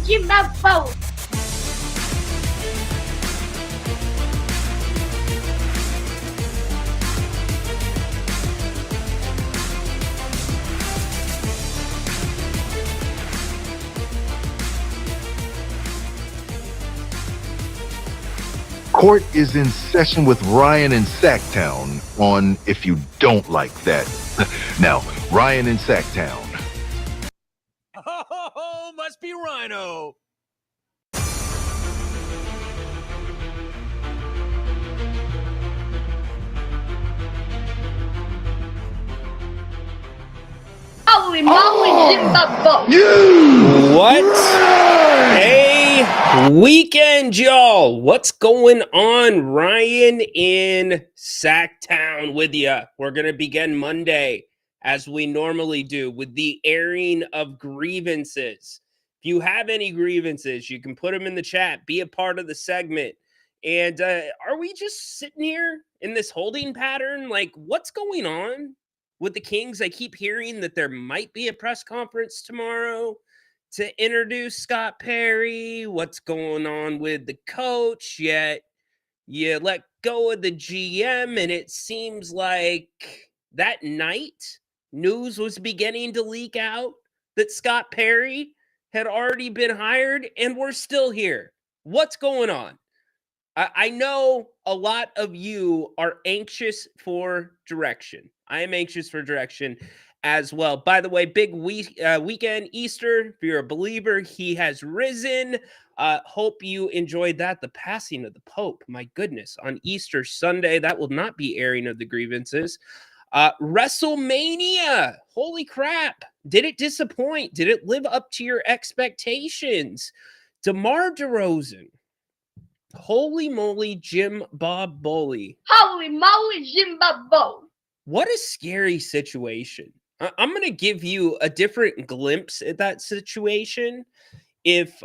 Jimbo. Court is in session with Ryan in Sacktown on If You Don't Like That. Now, Ryan in Sacktown. Oh, must be Rhino. Holy moly, Jimbo. What a weekend, y'all. What's going on? Ryan in Sacktown with you. We're going to begin Monday, as we normally do, with the airing of grievances. If you have any grievances, you can put them in the chat. Be a part of the segment. And are we just sitting here in this holding pattern? Like, what's going on with the Kings? I keep hearing that there might be a press conference tomorrow to introduce Scott Perry. What's going on with the coach? Yet you let go of the GM, and it seems like that night news was beginning to leak out that Scott Perry had already been hired, and we're still here. What's going on? I know a lot of you are anxious for direction. I am anxious for direction as well. By the way, big weekend, Easter. If you're a believer, he has risen. Hope you enjoyed that. The passing of the Pope, my goodness, on Easter Sunday. That will not be airing of the grievances. Wrestlemania. Holy crap. Did it disappoint? Did it live up to your expectations? DeMar DeRozan. Holy moly, Jim Bob Bully. Holy moly, Jimbo. What a scary situation. I'm going to give you a different glimpse at that situation. If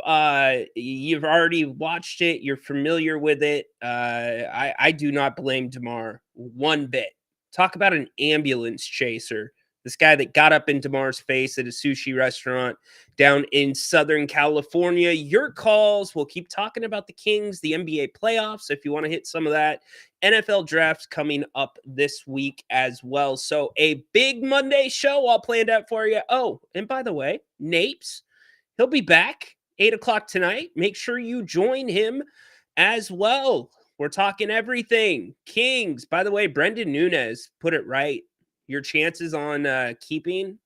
you've already watched it, you're familiar with it, I do not blame DeMar one bit. Talk about an ambulance chaser. This guy that got up in DeMar's face at a sushi restaurant down in Southern California. Your calls. We'll keep talking about the Kings, the NBA playoffs, if you want to hit some of that. NFL drafts coming up this week as well. So a big Monday show all planned out for you. Oh, and by the way, Napes, he'll be back 8 o'clock tonight. Make sure you join him as well. We're talking everything. Kings. By the way, Brendan Nunez put it right. Your chances on keeping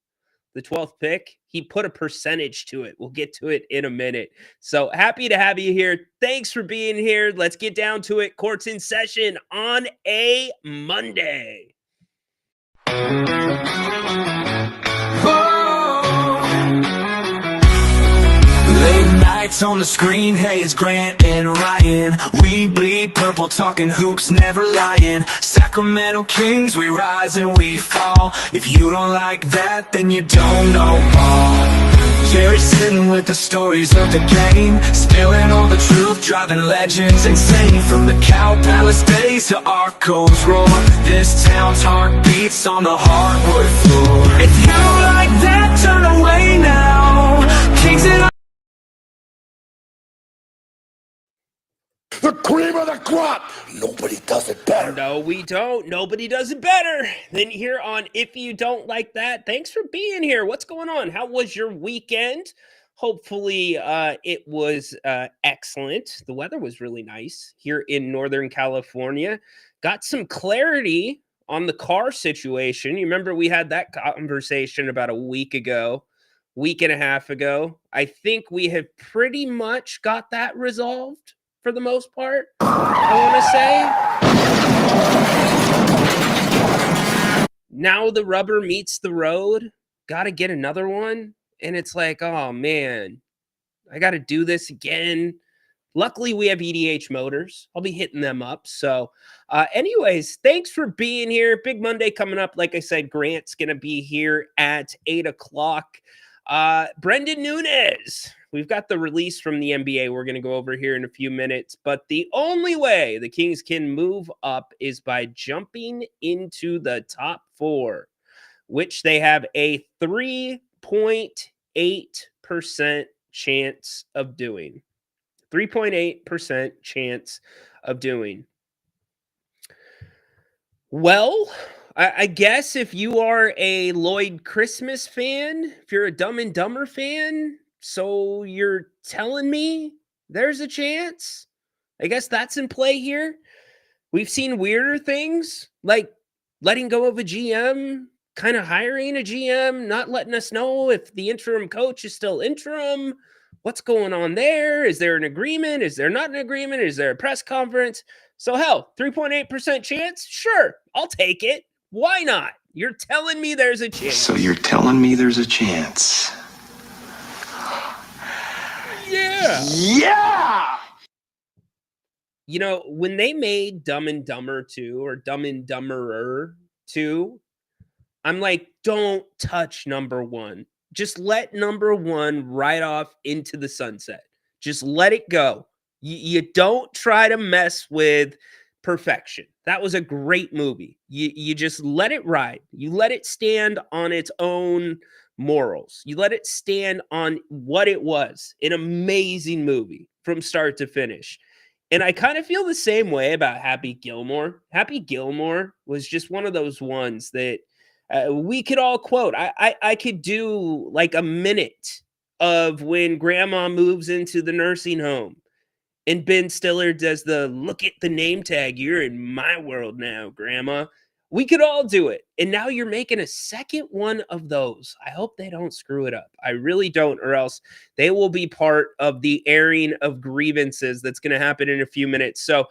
the 12th pick, he put a percentage to it. We'll get to it in a minute. So happy to have you here. Thanks for being here. Let's get down to it. Court's in session on a Monday. Lights on the screen, hey, it's Grant and Ryan. We bleed purple, talking hoops, never lying. Sacramento Kings, we rise and we fall. If you don't like that, then you don't know ball. Jerry sitting with the stories of the game, spilling all the truth, driving legends insane. From the Cow Palace days to Arco's roar, this town's heart beats on the hardwood floor. If you don't like that, turn away now. Kings and the cream of the crop. Nobody does it better. No, we don't. Nobody does it better than here on If You Don't Like That. Thanks for being here. What's going on? How was your weekend? Hopefully it was excellent. The weather was really nice here in Northern California. Got some clarity on the car situation. You remember we had that conversation about a week and a half ago. I think we have pretty much got that resolved. For the most part, I want to say. Now the rubber meets the road. Got to get another one. And it's like, oh, man, I got to do this again. Luckily, we have EDH Motors. I'll be hitting them up. So anyways, thanks for being here. Big Monday coming up. Like I said, Grant's going to be here at 8 o'clock. Brendan Nunez. We've got the release from the NBA we're going to go over here in a few minutes, but the only way the Kings can move up is by jumping into the top 4, which they have a 3.8% chance of doing. 3.8% chance of doing. Well, I guess if you are a Lloyd Christmas fan, if you're a Dumb and Dumber fan, so you're telling me there's a chance? I guess that's in play here. We've seen weirder things, like letting go of a GM, kind of hiring a GM, not letting us know if the interim coach is still interim. What's going on there? Is there an agreement? Is there not an agreement? Is there a press conference? So hell, 3.8% chance? Sure, I'll take it. Why not? You're telling me there's a chance. So you're telling me there's a chance? Yeah. Yeah! You know, when they made Dumb and Dumber 2 or Dumb and Dumberer 2, I'm like, don't touch number 1. Just let number 1 ride off into the sunset. Just let it go. You don't try to mess with perfection. That was a great movie. You just let it ride. You let it stand on its own morals. You let it stand on what it was. An amazing movie from start to finish. And I kind of feel the same way about Happy Gilmore. Happy Gilmore was just one of those ones that we could all quote. I could do like a minute of when grandma moves into the nursing home and Ben Stiller does the look at the name tag. You're in my world now, grandma. We could all do it. And now you're making a second one of those. I hope they don't screw it up. I really don't, or else they will be part of the airing of grievances that's going to happen in a few minutes. So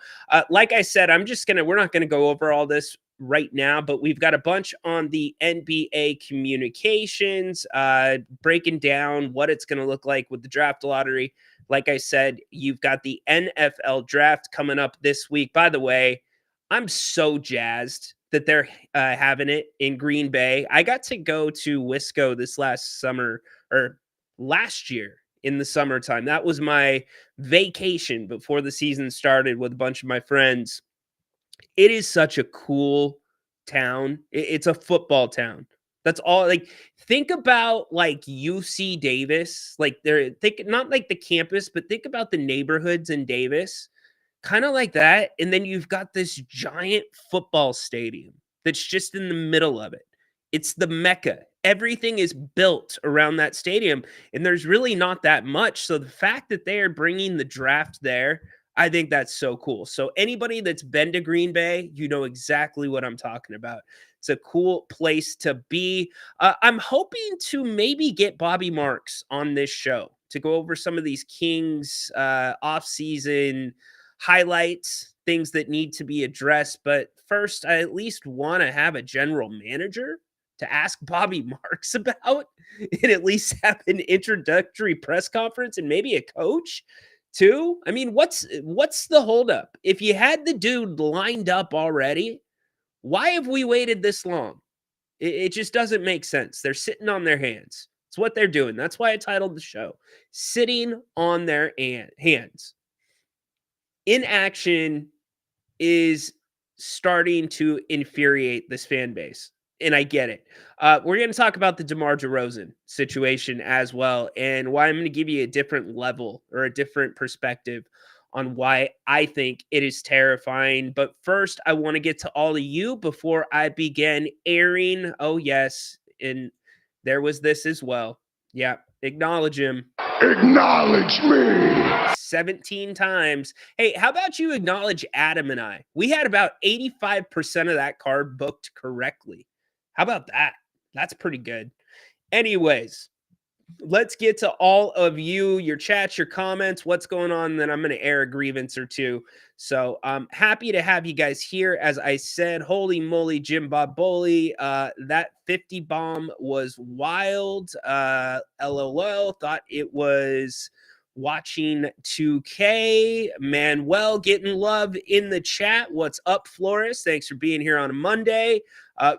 like I said, we're not going to go over all this right now, but we've got a bunch on the NBA communications, breaking down what it's going to look like with the draft lottery. Like I said, you've got the NFL draft coming up this week. By the way, I'm so jazzed that they're having it in Green Bay. I got to go to Wisco this last summer, or last year in the summertime. That was my vacation before the season started with a bunch of my friends. It is such a cool town. It's a football town. That's all. Like, think about like UC Davis, like think not like the campus, but think about the neighborhoods in Davis, kind of like that. And then you've got this giant football stadium that's just in the middle of it. It's the Mecca. Everything is built around that stadium, and there's really not that much. So the fact that they are bringing the draft there, I think that's so cool. So anybody that's been to Green Bay, you know exactly what I'm talking about. It's a cool place to be. I'm hoping to maybe get Bobby Marks on this show to go over some of these Kings off-season highlights, things that need to be addressed. But first, I at least want to have a general manager to ask Bobby Marks about and at least have an introductory press conference and maybe a coach too. I mean, what's the holdup? If you had the dude lined up already, why have we waited this long? It just doesn't make sense. They're sitting on their hands. It's what they're doing. That's why I titled the show, Sitting on Their Hands. Inaction is starting to infuriate this fan base, and I get it. We're going to talk about the DeMar DeRozan situation as well, and why I'm going to give you a different level or a different perspective on why I think it is terrifying. But first, I want to get to all of you before I begin airing. Oh, yes. And there was this as well. Yeah. Acknowledge him. Acknowledge me! 17 times. Hey, how about you acknowledge Adam and I? We had about 85% of that card booked correctly. How about that? That's pretty good. Anyways, let's get to all of you, your chats, your comments, what's going on. Then I'm going to air a grievance or two. So I'm happy to have you guys here. As I said, holy moly, Jim Bob Boley. That 50 bomb was wild. LOL, thought it was watching 2K. Manuel getting love in the chat. What's up, Flores? Thanks for being here on a Monday.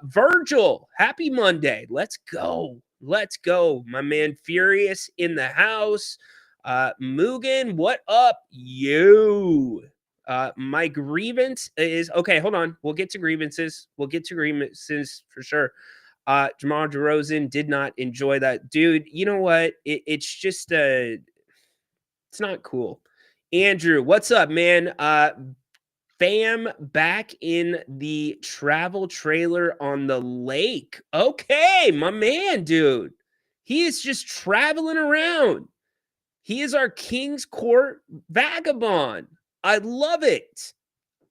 Virgil, happy Monday. Let's go. Let's go. My man Furious in the house. Mugen, what up? You. My grievance is, okay, hold on. We'll get to grievances. For sure. DeMar DeRozan did not enjoy that. Dude, you know what? It's just it's not cool. Andrew, what's up, man? Fam back in the travel trailer on the lake. Okay, my man, dude. He is just traveling around. He is our King's Court vagabond. I love it.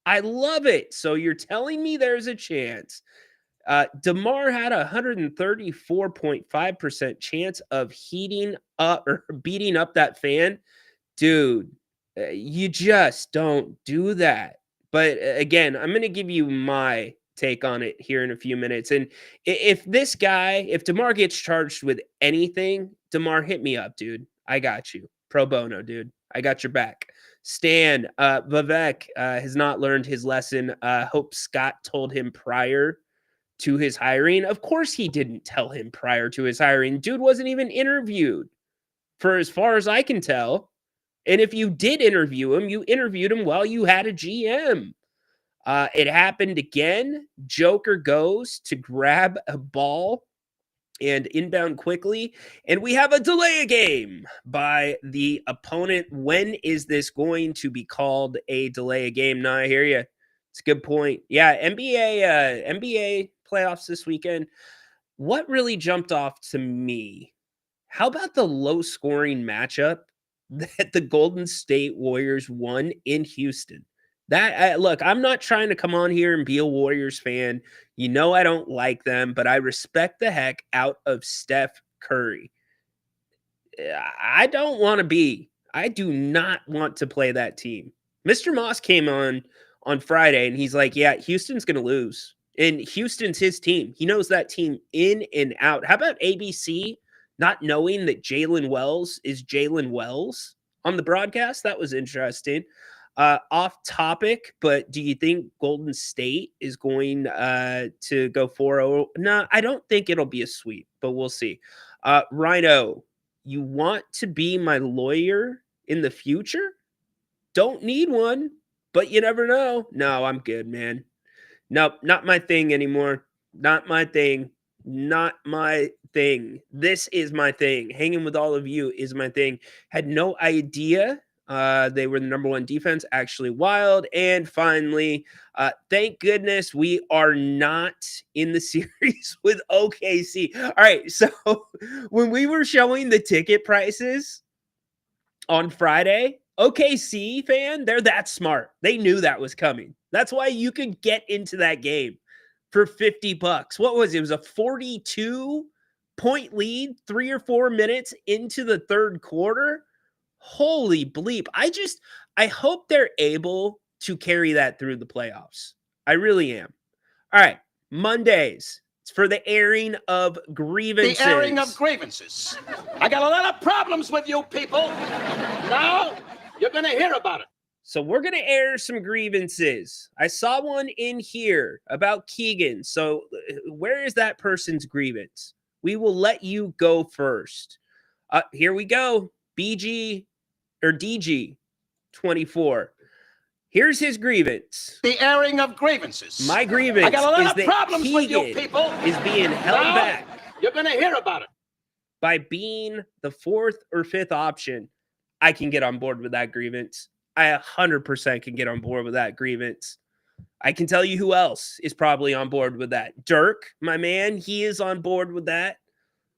I love it. So you're telling me there's a chance. DeMar had a 134.5% chance of heating up or beating up that fan. Dude, you just don't do that. But again, I'm going to give you my take on it here in a few minutes. And if DeMar gets charged with anything, DeMar, hit me up, dude. I got you. Pro bono, dude. I got your back. Stan, Vivek has not learned his lesson. Hope Scott told him prior to his hiring. Of course he didn't tell him prior to his hiring. Dude wasn't even interviewed for as far as I can tell. And if you did interview him, you interviewed him while you had a GM. It happened again. Joker goes to grab a ball and inbound quickly. And we have a delay a game by the opponent. When is this going to be called a delay a game? No, I hear you. It's a good point. Yeah, NBA playoffs this weekend. What really jumped off to me? How about the low scoring matchup that the Golden State Warriors won in Houston? Look, I'm not trying to come on here and be a Warriors fan. You know I don't like them, but I respect the heck out of Steph Curry. I do not want to play that team. Mr. Moss came on Friday and he's like, yeah, Houston's going to lose. And Houston's his team. He knows that team in and out. How about ABC not knowing that Jalen Wells is Jalen Wells on the broadcast? That was interesting. Off topic, but do you think Golden State is going to go 4-0? No, I don't think it'll be a sweep, but we'll see. Rhino, you want to be my lawyer in the future? Don't need one, but you never know. No, I'm good, man. Nope, not my thing anymore. Not my thing. Not my thing. This is my thing. Hanging with all of you is my thing. Had no idea they were the number one defense. Actually wild. And finally, thank goodness we are not in the series with OKC. All right, so when we were showing the ticket prices on Friday, OKC fan, they're that smart. They knew that was coming. That's why you could get into that game for $50. What was it? It was a 42-point lead, 3 or 4 minutes into the third quarter. Holy bleep. I hope they're able to carry that through the playoffs. I really am. All right, Mondays. It's for the airing of grievances. The airing of grievances. I got a lot of problems with you people. Now you're going to hear about it. So we're going to air some grievances. I saw one in here about Keegan. So where is that person's grievance? We will let you go first. Here we go. DG 24. Here's his grievance. The airing of grievances. My grievance I got a lot is of that problems with you Keegan people. is being held Now back you're going to hear about it. by being the fourth or fifth option. I can get on board with that grievance. I 100% can get on board with that grievance. I can tell you who else is probably on board with that. Dirk, my man, he is on board with that.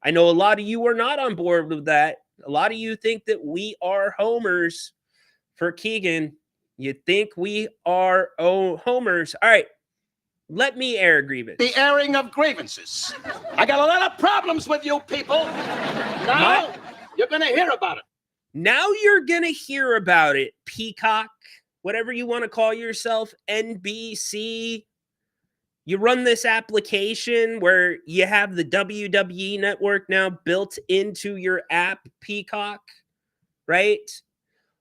I know a lot of you are not on board with that. A lot of you think that we are homers for Keegan. You think we are homers. All right, let me air a grievance. The airing of grievances. I got a lot of problems with you people. Now you're going to hear about it. Now you're going to hear about it, Peacock, whatever you want to call yourself, NBC. You run this application where you have the WWE network now built into your app, Peacock, right?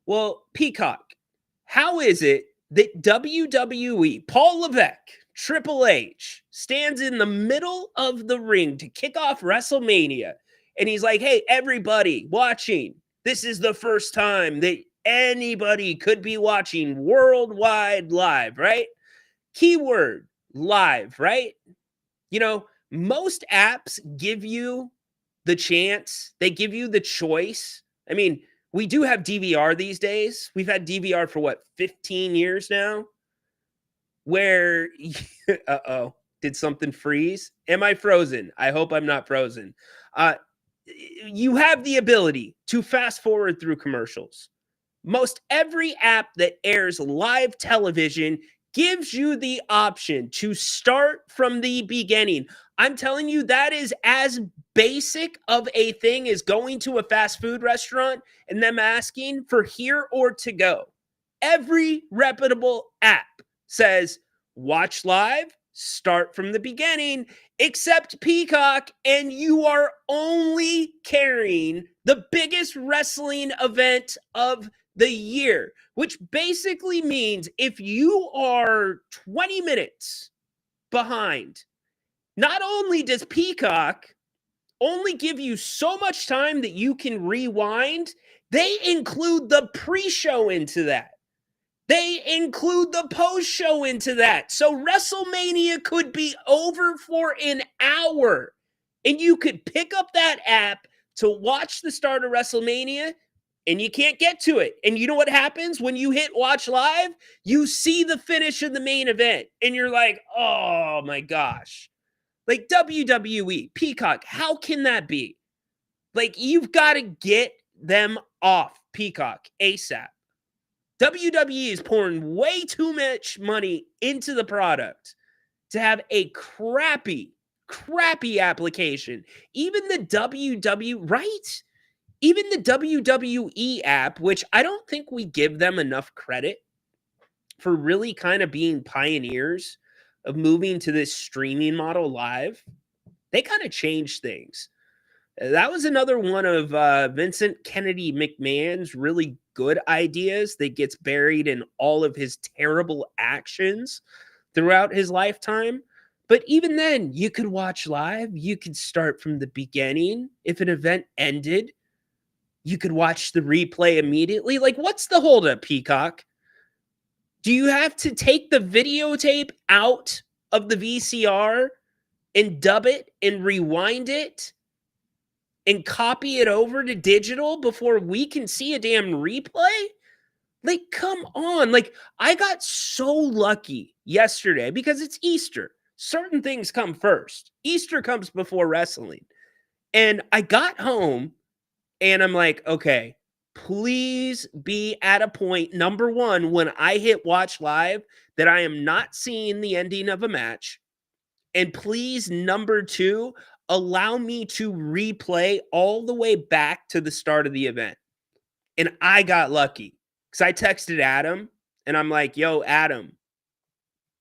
Well, Peacock, how is it that WWE, Paul Levesque, Triple H, stands in the middle of the ring to kick off WrestleMania, and he's like, hey, everybody watching, this is the first time that anybody could be watching worldwide live, right? Keyword, live, right? You know, Most apps give you the chance, they give you the choice. I mean, we do have DVR these days. We've had DVR for what, 15 years now? Where, uh-oh, did something freeze? Am I frozen? I hope I'm not frozen. You have the ability to fast forward through commercials. Most every app that airs live television gives you the option to start from the beginning. I'm telling you, that is as basic of a thing as going to a fast food restaurant and them asking for here or to go. Every reputable app says watch live, start from the beginning, except Peacock, and you are only carrying the biggest wrestling event of the year, which basically means if you are 20 minutes behind, not only does Peacock only give you so much time that you can rewind, they include the pre-show into that. They include the post-show into that. So WrestleMania could be over for an hour, and you could pick up that app to watch the start of WrestleMania, and you can't get to it. And you know what happens when you hit watch live? You see the finish of the main event, and you're like, oh my gosh. Like WWE, Peacock, how can that be? Like, you've got to get them off Peacock ASAP. WWE is pouring way too much money into the product to have a crappy application. Even the right? Even the WWE app, which I don't think we give them enough credit for really kind of being pioneers of moving to this streaming model live, they kind of changed things. That was another one of Vincent Kennedy McMahon's really good ideas that gets buried in all of his terrible actions throughout his lifetime. But even then, you could watch live. You could start from the beginning. If an event ended, you could watch the replay immediately. Like, what's the holdup, Peacock? Do you have to take the videotape out of the VCR and dub it and rewind it and copy it over to digital before we can see a damn replay? Like, come on. Like, I got so lucky yesterday because it's Easter. Certain things come first. Easter comes before wrestling. And I got home and I'm like, okay, please be at a point, number one, when I hit watch live, that I am not seeing the ending of a match. And please, number two, allow me to replay all the way back to the start of the event. And I got lucky because I texted Adam and I'm like, yo, Adam,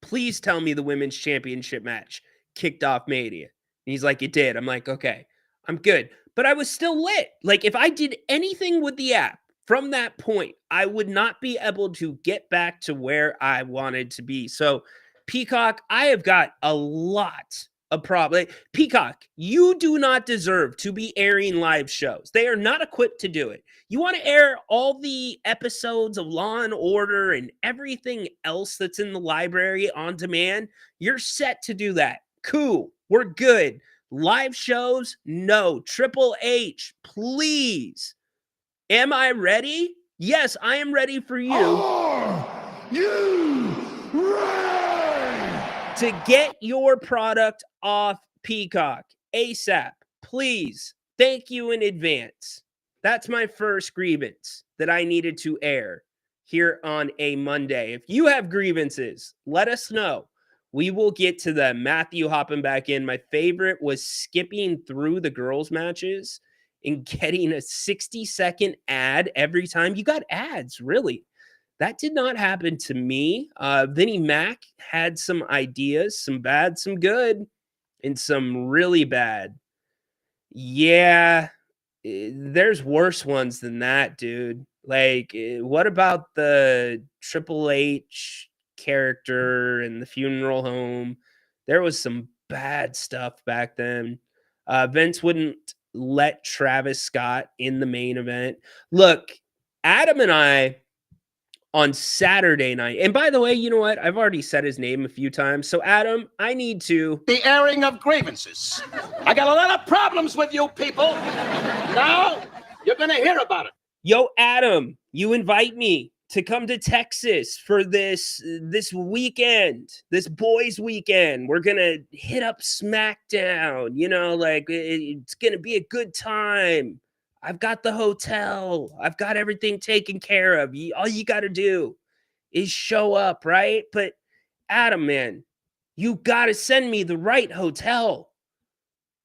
please tell me the women's championship match kicked off Mania. And he's like, it did. I'm like, okay, I'm good. But I was still lit. Like, if I did anything with the app from that point, I would not be able to get back to where I wanted to be. So, Peacock, I have got a lot of problems. Peacock, you do not deserve to be airing live shows. They are not equipped to do it. You want to air all the episodes of Law and Order and everything else that's in the library on demand? You're set to do that. Cool. We're good. Live shows? No. Triple H, please. Am I ready? Yes, I am ready for you. Are you ready? To get your product off Peacock ASAP, please. Thank you in advance. That's my first grievance that I needed to air here on a Monday. If you have grievances, let us know. We will get to them. Matthew hopping back in. My favorite was skipping through the girls' matches and getting a 60-second ad every time. You got ads, really. That did not happen to me. Vinnie Mac had some ideas, some bad, some good, and some really bad. Yeah, there's worse ones than that, dude. Like, what about the Triple H character and the funeral home? There was some bad stuff back then. Vince wouldn't let Travis Scott in the main event. Look, Adam and I on Saturday night. And by the way, you know what? I've already said his name a few times. So, Adam, I need to. The airing of grievances. I got a lot of problems with you people. Now, you're going to hear about it. Yo, Adam, you invite me to come to Texas for this weekend, this boys weekend. We're going to hit up SmackDown, you know, like it's going to be a good time. I've got the hotel. I've got everything taken care of. All you got to do is show up, right? But Adam, man, you got to send me the right hotel.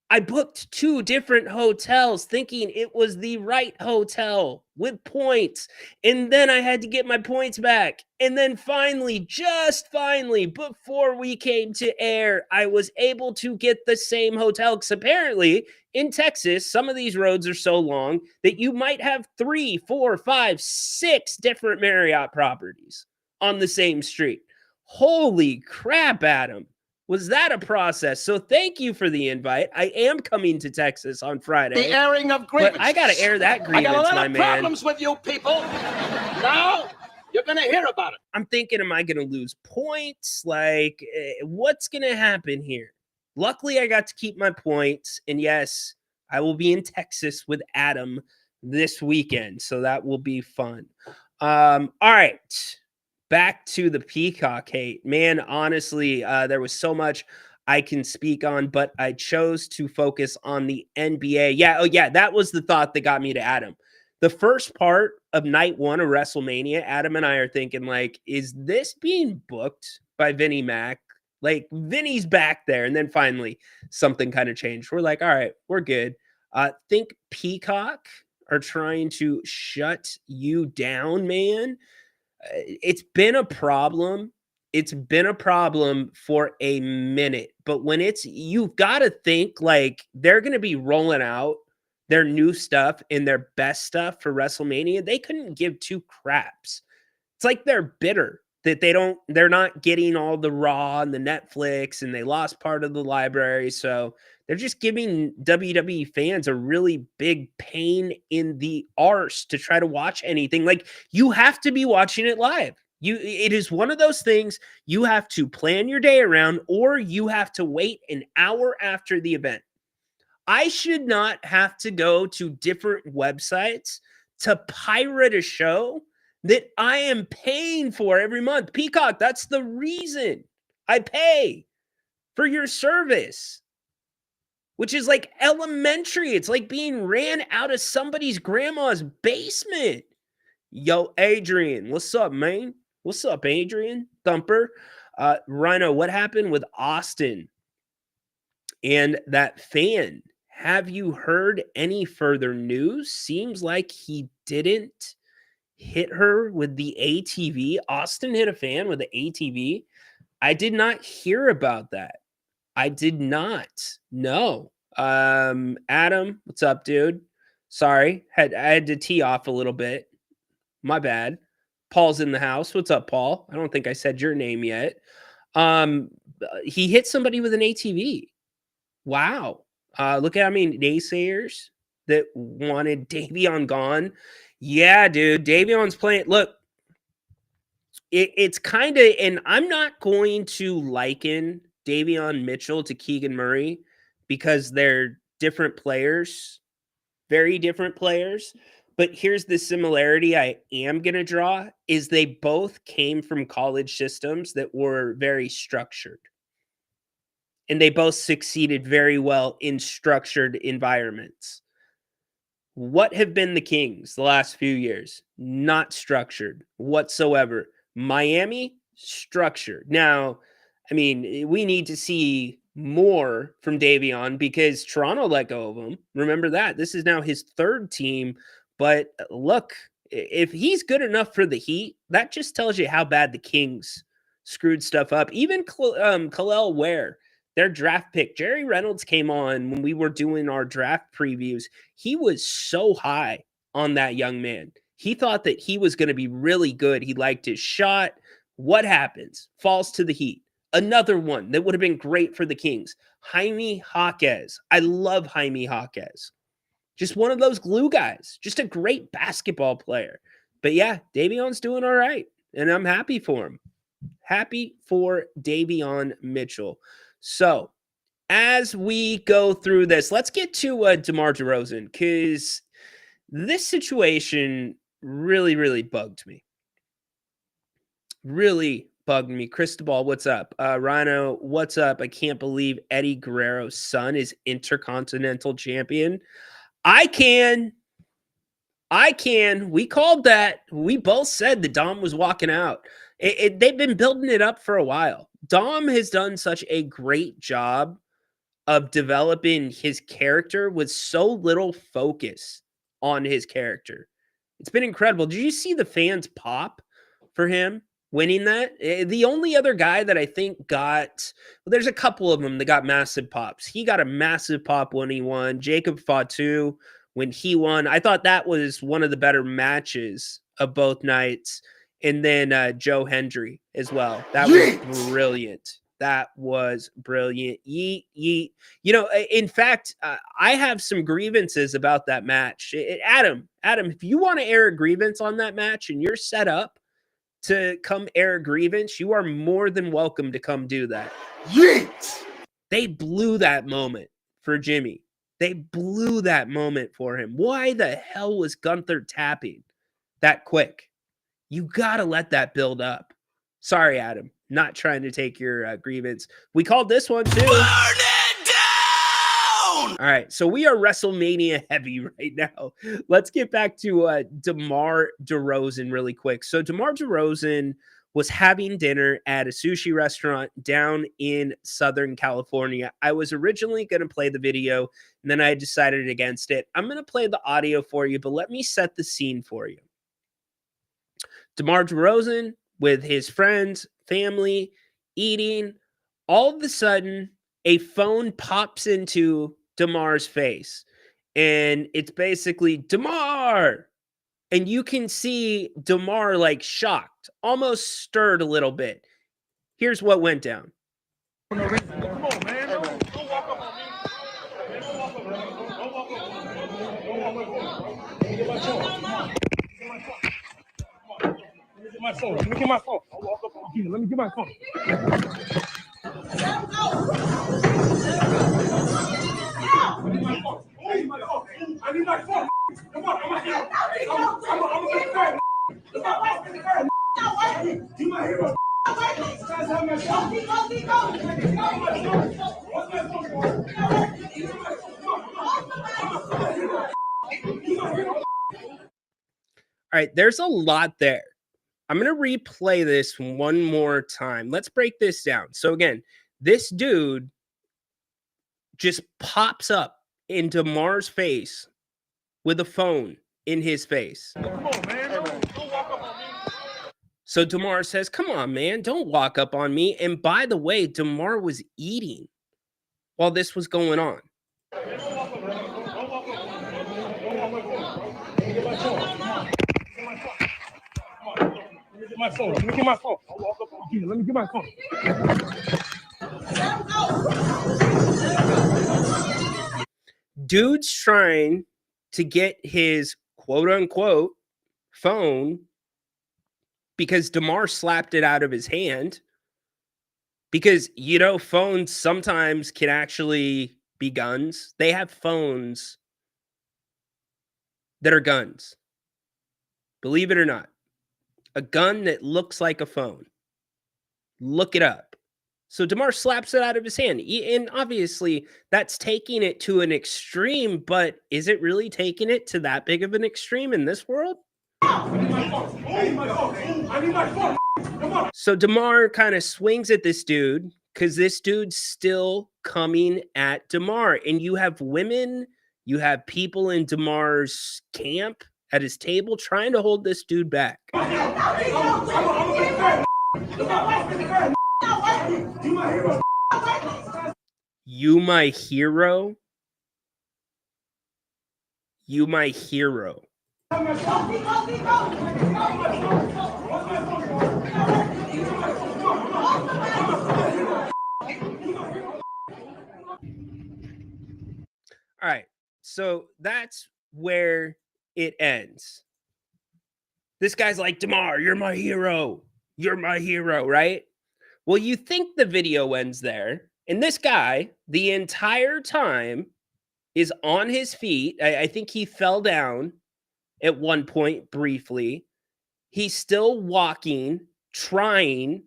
I booked 2 different hotels thinking it was the right hotel with points. And then I had to get my points back. And then finally, just finally, before we came to air, I was able to get the same hotel. Because apparently in Texas, some of these roads are so long that you might have 3, 4, 5, 6 different Marriott properties on the same street. Holy crap, Adam. Was that a process? So thank you for the invite. I am coming to Texas on Friday. The airing of grievances. But I got to air that grievance, I got a lot my of man. problems with you people. Now, you're going to hear about it. I'm thinking, am I going to lose points? Like, what's going to happen here? Luckily, I got to keep my points. And yes, I will be in Texas with Adam this weekend. So that will be fun. All right. Back to the Peacock hate. Man, honestly, there was so much I can speak on, but I chose to focus on the NBA. Yeah, that was the thought that got me to Adam. The first part of night 1 of WrestleMania, Adam and I are thinking, like, is this being booked by Vinnie Mac? Like, Vinny's back there. And then finally, something kind of changed. We're like, all right, we're good. Think Peacock are trying to shut you down, man. It's been a problem. It's been a problem for a minute. But when you've got to think like they're going to be rolling out their new stuff and their best stuff for WrestleMania. They couldn't give 2 craps. It's like they're bitter that they're not getting all the Raw and the Netflix, and they lost part of the library. So they're just giving WWE fans a really big pain in the arse to try to watch anything. Like, you have to be watching it live. It is one of those things you have to plan your day around, or you have to wait an hour after the event. I should not have to go to different websites to pirate a show that I am paying for every month. Peacock, that's the reason I pay for your service, which is like elementary. It's like being ran out of somebody's grandma's basement. Yo, Adrian, what's up, man? What's up, Adrian? Thumper. Rhino, what happened with Austin and that fan? Have you heard any further news? Seems like he didn't hit her with the ATV. Austin hit a fan with the ATV. I did not hear about that. I did not. No. Adam, what's up, dude? Sorry, I had to tee off a little bit. My bad. Paul's in the house. What's up, Paul? I don't think I said your name yet. He hit somebody with an ATV. Wow. Look at how many naysayers that wanted Davion gone. Yeah, dude. Davion's playing. Look, it's kind of, and I'm not going to liken Davion Mitchell to Keegan Murray because they're different players, very different players. But here's the similarity I am going to draw is they both came from college systems that were very structured. And they both succeeded very well in structured environments. What have been the Kings the last few years? Not structured whatsoever. Miami, structured. Now, I mean, we need to see more from Davion because Toronto let go of him. Remember that. This is now his 3rd team. But look, if he's good enough for the Heat, that just tells you how bad the Kings screwed stuff up. Even Khalil Ware, their draft pick, Jerry Reynolds came on when we were doing our draft previews. He was so high on that young man. He thought that he was going to be really good. He liked his shot. What happens? Falls to the Heat. Another one that would have been great for the Kings. Jaime Jaquez. I love Jaime Jaquez. Just one of those glue guys. Just a great basketball player. But yeah, Davion's doing all right. and I'm happy for him. Happy for Davion Mitchell. So, as we go through this, let's get to DeMar DeRozan, because this situation really, really bugged me. Really bugged me. Cristobal, what's up? Rhino, what's up? I can't believe Eddie Guerrero's son is Intercontinental Champion. I can. We called that. We both said that Dom was walking out. They've been building it up for a while. Dom has done such a great job of developing his character with so little focus on his character. It's been incredible. Did you see the fans pop for him winning that? The only other guy that I think got, well, there's a couple of them that got massive pops. He got a massive pop when he won. Jacob Fatu, when he won, I thought that was one of the better matches of both nights. And then Joe Hendry as well. That was brilliant. That was brilliant. Yeet, yeet. You know, in fact, I have some grievances about that match. Adam, if you want to air a grievance on that match and you're set up to come air a grievance, you are more than welcome to come do that. Yeet! They blew that moment for Jimmy. They blew that moment for him. Why the hell was Gunther tapping that quick? You got to let that build up. Sorry, Adam. Not trying to take your grievance. We called this one too. Burn it down! All right, so we are WrestleMania heavy right now. Let's get back to DeMar DeRozan really quick. So DeMar DeRozan was having dinner at a sushi restaurant down in Southern California. I was originally going to play the video, and then I decided against it. I'm going to play the audio for you, but let me set the scene for you. DeMar DeRozan with his friends, family, eating. All of a sudden, a phone pops into DeMar's face, and it's basically, DeMar! And you can see DeMar like shocked, almost stirred a little bit. Here's what went down. Come on, man. Don't walk up on me. Don't walk up on me. Don't walk up on me. Get my phone. Let me get my phone. Let me get my phone. I'll walk up on you. Let me get my phone. I need my phone. Come on, I'm a big fan. You my hero. All right, there's a lot there. I'm going to replay this one more time. Let's break this down. So again, this dude just pops up in DeMar's face with a phone in his face. Come on, man. Don't walk up on me. So DeMar says, come on, man, don't walk up on me. And by the way, DeMar was eating while this was going on. My phone. Let me get my phone. I'll walk up on you. Let me get my phone. Dude's trying to get his quote unquote phone because DeMar slapped it out of his hand. Because, you know, phones sometimes can actually be guns. They have phones that are guns. Believe it or not. A gun that looks like a phone. Look it up. So DeMar slaps it out of his hand. And obviously, that's taking it to an extreme, but is it really taking it to that big of an extreme in this world? So DeMar kind of swings at this dude because this dude's still coming at DeMar. And you have women, you have people in DeMar's camp at his table trying to hold this dude back. You my hero? You my hero. All right, so that's where it ends. This guy's like, DeMar, you're my hero. You're my hero, right? Well, you think the video ends there. And this guy, the entire time, is on his feet. I think he fell down at one point briefly. He's still walking, trying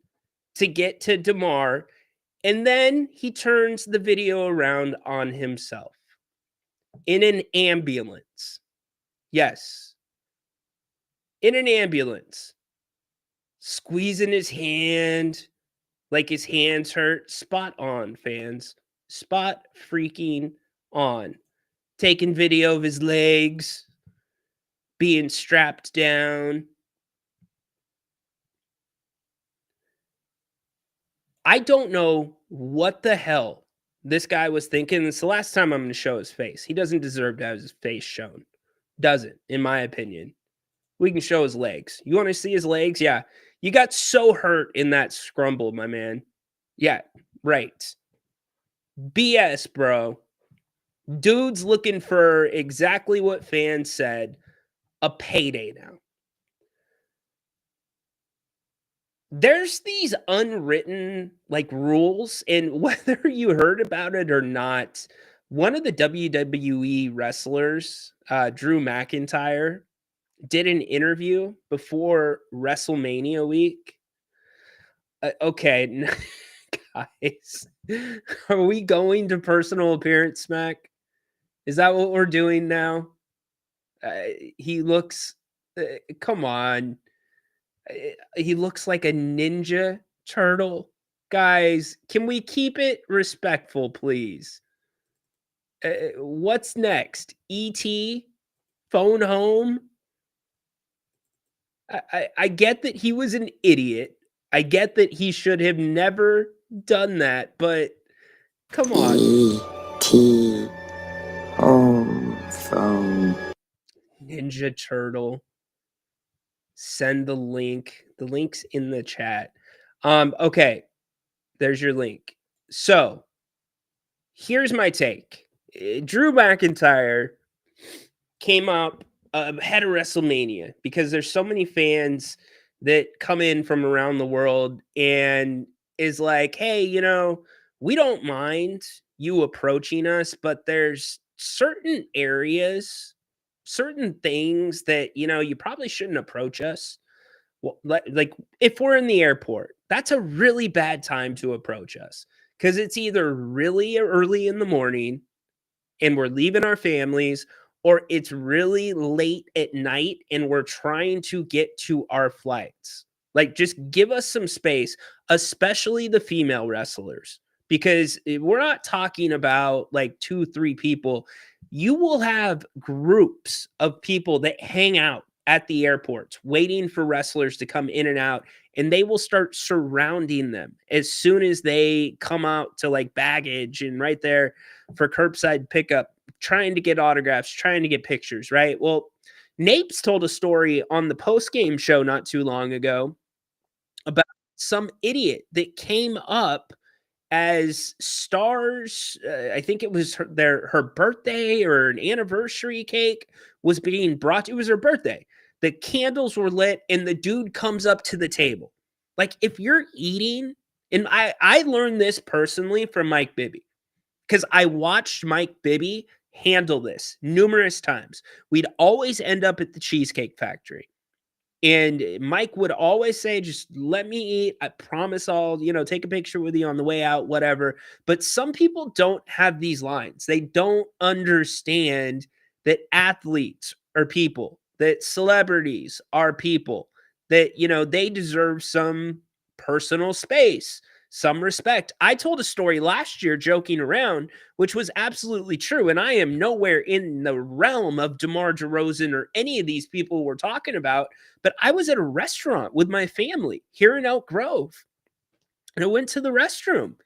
to get to DeMar. And then he turns the video around on himself in an ambulance. Yes. In an ambulance. Squeezing his hand like his hands hurt. Spot on, fans. Spot freaking on. Taking video of his legs being strapped down. I don't know what the hell this guy was thinking. It's the last time I'm going to show his face. He doesn't deserve to have his face shown. Doesn't, in my opinion. We can show his legs. You want to see his legs? Yeah. You got so hurt in that scrumble, my man. Yeah, right. BS, bro. Dude's looking for exactly what fans said, a payday now. There's these unwritten like rules, and whether you heard about it or not, one of the WWE wrestlers, Drew McIntyre, did an interview before WrestleMania week. Okay, guys, are we going to personal appearance smack? Is that what we're doing now? He looks, come on. He looks like a ninja turtle. Guys, can we keep it respectful, please? What's next? E.T.? Phone home? I get that he was an idiot. I get that he should have never done that, but come on. E.T. home phone. Ninja Turtle. Send the link. The link's in the chat. Okay. There's your link. So, here's my take. Drew McIntyre came up ahead of WrestleMania because there's so many fans that come in from around the world and is like, hey, you know, we don't mind you approaching us, but there's certain areas, certain things that, you know, you probably shouldn't approach us. Well, like if we're in the airport, that's a really bad time to approach us because it's either really early in the morning and we're leaving our families, or it's really late at night and we're trying to get to our flights. Like, just give us some space, especially the female wrestlers, because we're not talking about like 2-3 people. You will have groups of people that hang out at the airports waiting for wrestlers to come in and out, and they will start surrounding them as soon as they come out to like baggage and right there for curbside pickup, trying to get autographs, trying to get pictures, right? Well, Napes told a story on the post-game show not too long ago about some idiot that came up as stars. I think it was her birthday or an anniversary cake was being brought. It was her birthday. The candles were lit and the dude comes up to the table. Like, if you're eating, and I learned this personally from Mike Bibby because I watched Mike Bibby handle this numerous times. We'd always end up at the Cheesecake Factory. And Mike would always say, just let me eat. I promise I'll, you know, take a picture with you on the way out, whatever. But some people don't have these lines. They don't understand that athletes are people, that celebrities are people, that, you know, they deserve some personal space, some respect. I told a story last year joking around, which was absolutely true. And I am nowhere in the realm of DeMar DeRozan or any of these people we're talking about. But I was at a restaurant with my family here in Elk Grove. And I went to the restroom.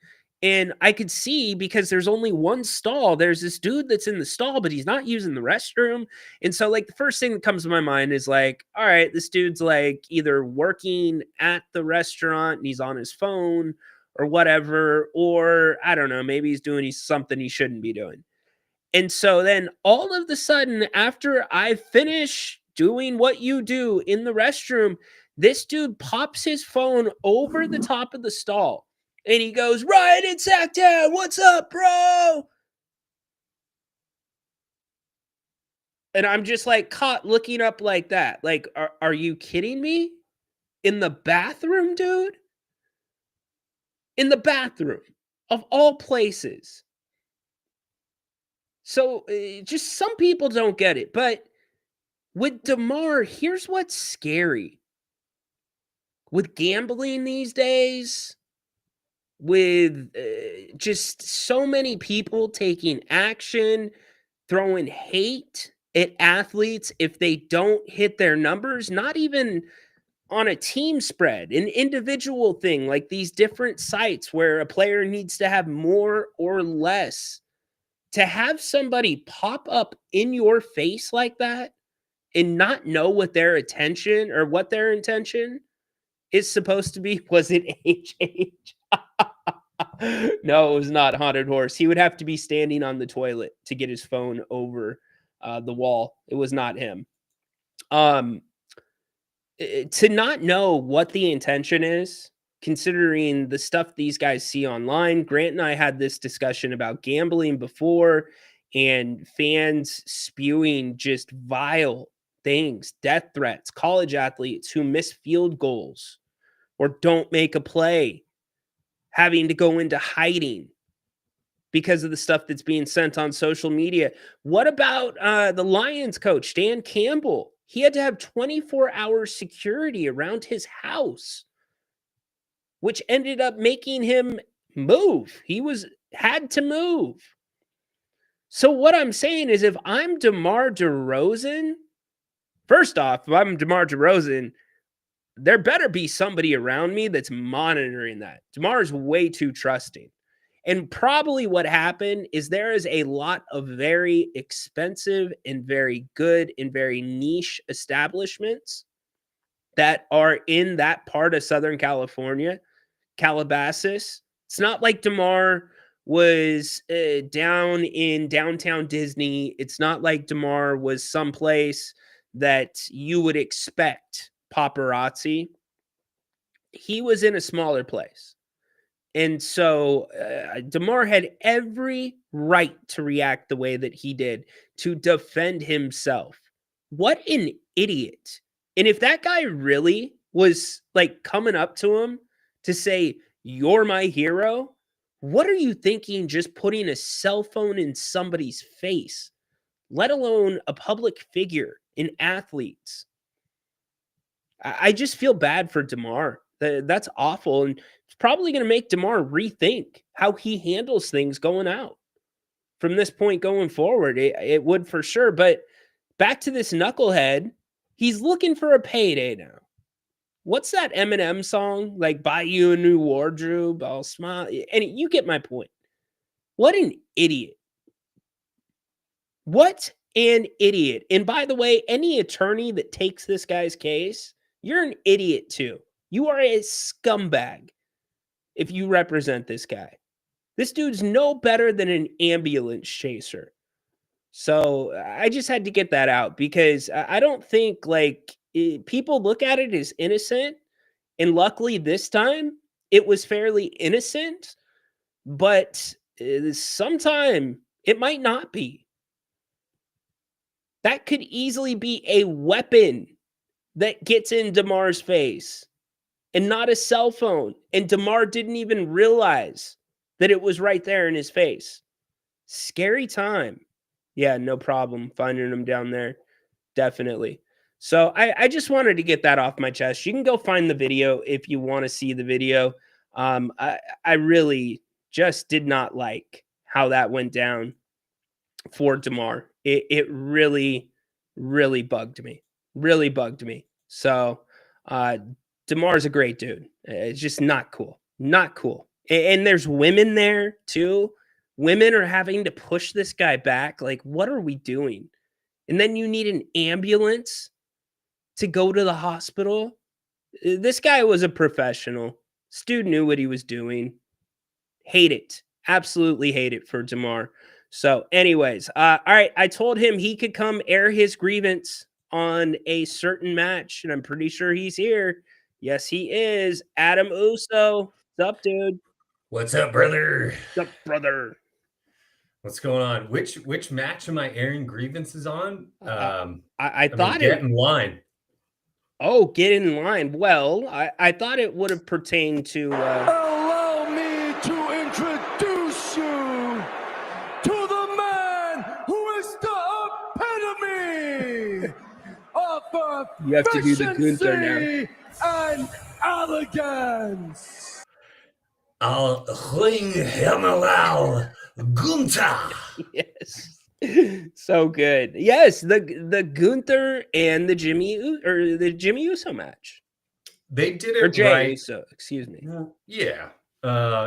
And I could see, because there's only one stall, there's this dude that's in the stall, but he's not using the restroom. And so, like, the first thing that comes to my mind is like, all right, this dude's like either working at the restaurant and he's on his phone or whatever, or I don't know, maybe he's doing something he shouldn't be doing. And so then all of a sudden, after I finish doing what you do in the restroom, this dude pops his phone over the top of the stall and he goes, "Ryan in Sacktown, what's up, bro?" And I'm just like caught looking up like that. Like, are you kidding me? In the bathroom, dude? In the bathroom of all places. So just some people don't get it. But with DeMar, here's what's scary. With gambling these days, with just so many people taking action, throwing hate at athletes if they don't hit their numbers, not even on a team spread, an individual thing, like these different sites where a player needs to have more or less. To have somebody pop up in your face like that and not know what their attention or what their intention is supposed to be. Was it HH? No, it was not Haunted Horse. He would have to be standing on the toilet to get his phone over the wall. It was not him. To not know what the intention is, considering the stuff these guys see online. Grant and I had this discussion about gambling before and fans spewing just vile things, death threats, college athletes who miss field goals or don't make a play, having to go into hiding because of the stuff that's being sent on social media. What about the Lions coach, Dan Campbell? He had to have 24-hour security around his house, which ended up making him move. He had to move. So what I'm saying is, if I'm DeMar DeRozan, first off, if I'm DeMar DeRozan, there better be somebody around me that's monitoring that. DeMar is way too trusting. And probably what happened is there is a lot of very expensive and very good and very niche establishments that are in that part of Southern California, Calabasas. It's not like DeMar was down in downtown Disney. It's not like DeMar was someplace that you would expect paparazzi. He was in a smaller place. And so DeMar had every right to react the way that he did, to defend himself. What an idiot. And if that guy really was like coming up to him to say, "You're my hero," what are you thinking just putting a cell phone in somebody's face, let alone a public figure in athletes? I just feel bad for DeMar. That's awful. And it's probably going to make DeMar rethink how he handles things going out from this point going forward. It would for sure. But back to this knucklehead, he's looking for a payday now. What's that Eminem song? Like, "Buy you a new wardrobe, I'll smile." And you get my point. What an idiot. What an idiot. And by the way, any attorney that takes this guy's case, you're an idiot too. You are a scumbag if you represent this guy. This dude's no better than an ambulance chaser. So I just had to get that out because I don't think people look at it as innocent. And luckily this time it was fairly innocent, but sometime it might not be. That could easily be a weapon that gets in DeMar's face and not a cell phone. And DeMar didn't even realize that it was right there in his face. Scary time. Yeah, no problem finding him down there. Definitely. So I just wanted to get that off my chest. You can go find the video if you want to see the video. I really just did not like how that went down for DeMar. It really, really bugged me. Really bugged me. So DeMar's a great dude. It's just not cool. Not cool. And there's women there too. Women are having to push this guy back. Like, what are we doing? And then you need an ambulance to go to the hospital. This guy was a professional. This dude knew what he was doing. Hate it. Absolutely hate it for DeMar. So anyways, all right. I told him he could come air his grievance on a certain match, and I'm pretty sure he's here. Yes, he is. Adam Uso. What's up, dude? What's up, brother? What's up, brother? What's going on? Which match am I airing grievances on? I thought get in line. Oh, get in line. Well, I thought it would have pertained to. Allow me to introduce you to the man who is the epitome of You have to do the Gunther now. efficiency and elegance. I'll ring him aloud, Gunther. Yes. So good. Yes, the Gunther and the Jimmy Uso match. They did Or it Jay right. Uso, excuse me. Yeah.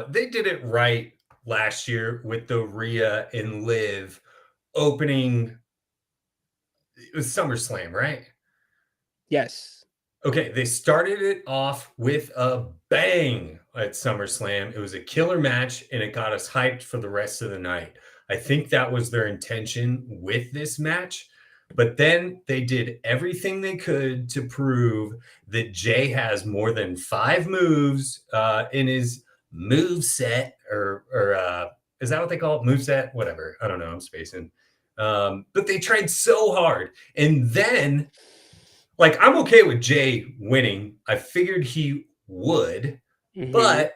They did it right last year with the Rhea and Liv opening. It was SummerSlam, right? Yes. Okay, they started it off with a bang at SummerSlam. It was a killer match, and it got us hyped for the rest of the night. I think that was their intention with this match. But then they did everything they could to prove that Jay has more than 5 moves in his move set, or is that what they call it? Move set? Whatever. I don't know. I'm spacing. But they tried so hard. And then, like, I'm okay with Jay winning. I figured he would. Mhm. But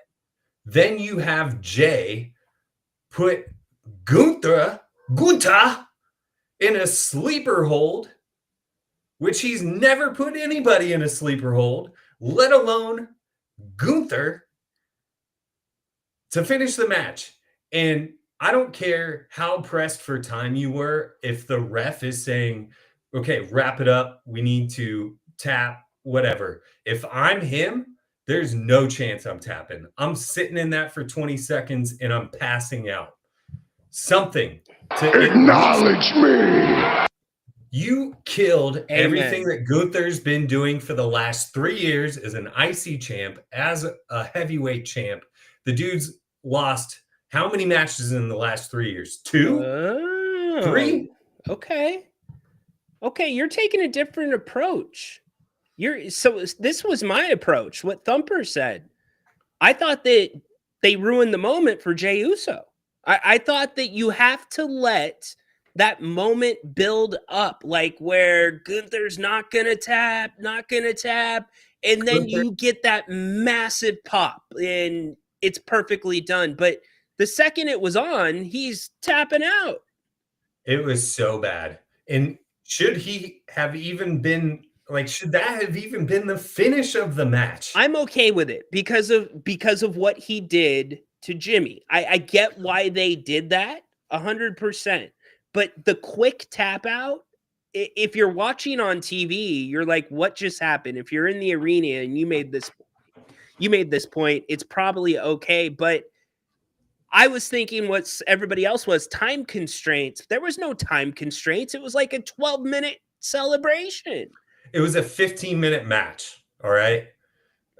then you have Jay put Gunther in a sleeper hold, which he's never put anybody in a sleeper hold, let alone Gunther, to finish the match. And I don't care how pressed for time you were. If the ref is saying, okay, wrap it up, we need to tap, whatever. If I'm him, there's no chance I'm tapping. I'm sitting in that for 20 seconds and I'm passing out. Something to Acknowledge me. You killed Amen. everything that Gunther's been doing for the last 3 years as an IC champ, as a heavyweight champ. The dude's lost how many matches in the last 3 years? 2? Oh, 3? Okay, you're taking a different approach. This was my approach. What Thumper said. I thought that they ruined the moment for Jey Uso. I thought that you have to let that moment build up, like where Gunther's not gonna tap, and then you get that massive pop, and it's perfectly done. But the second it was on, he's tapping out. It was so bad. And should he have even been, like, should that have even been the finish of the match? I'm okay with it because of what he did to Jimmy. I get why they did that 100%. But the quick tap out, if you're watching on TV, you're like, what just happened? If you're in the arena and you made this point, it's probably okay. But I was thinking what everybody else was, time constraints. There was no time constraints. It was like a 12-minute celebration. It was a 15-minute match. All right.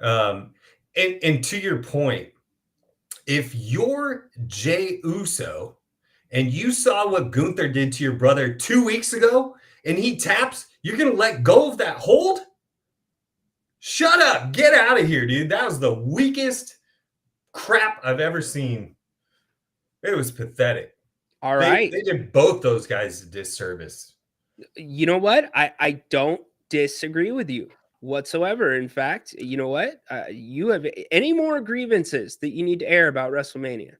And to your point, if you're Jey Uso and you saw what Gunther did to your brother 2 weeks ago and he taps, you're going to let go of that hold? Shut up. Get out of here, dude. That was the weakest crap I've ever seen. It was pathetic. All right. They did both those guys a disservice. You know what? I don't disagree with you whatsoever. In fact, you know what? You have any more grievances that you need to air about WrestleMania?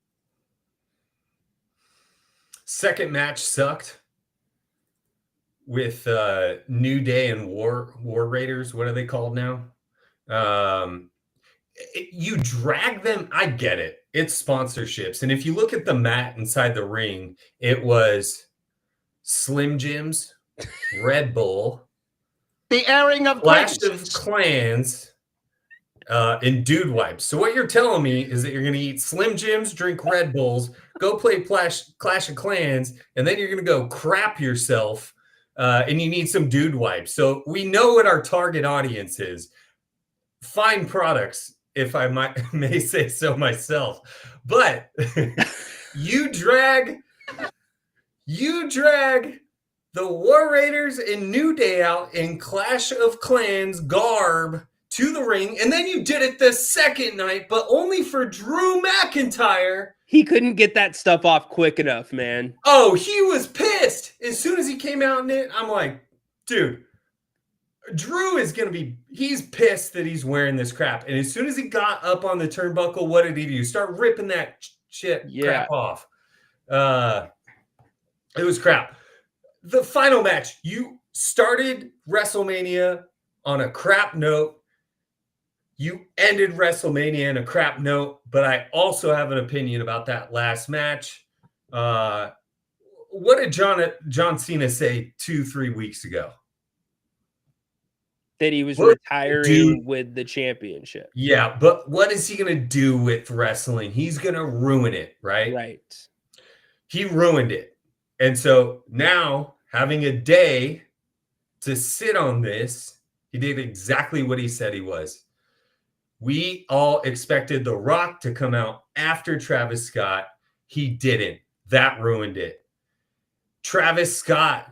Second match sucked with New Day and War Raiders. What are they called now? You drag them. I get it. It's sponsorships. And if you look at the mat inside the ring, it was Slim Jims, Red Bull, The airing of Clash of grievances. Clans, and Dude Wipes. So what you're telling me is that you're going to eat Slim Jims, drink Red Bulls, go play Clash of Clans, and then you're going to go crap yourself, and you need some Dude Wipes. So we know what our target audience is. Fine products, if I may say so myself. But you drag the the War Raiders and New Day out in Clash of Clans garb to the ring, and then you did it the second night, but only for Drew McIntyre. He couldn't get that stuff off quick enough, man. Oh, he was pissed. As soon as he came out in it, I'm like, dude, Drew is going to be, he's pissed that he's wearing this crap. And as soon as he got up on the turnbuckle, what did he do? Start ripping that crap off. It was crap. The final match, you started WrestleMania on a crap note. You ended WrestleMania in a crap note, but I also have an opinion about that last match. What did John Cena say 2-3 weeks ago? That he was retiring with the championship. Yeah, but what is he going to do with wrestling? He's going to ruin it, right? Right. He ruined it. And so now, having a day to sit on this, he did exactly what he said he was. We all expected The Rock to come out after Travis Scott. He didn't. That ruined it. Travis Scott,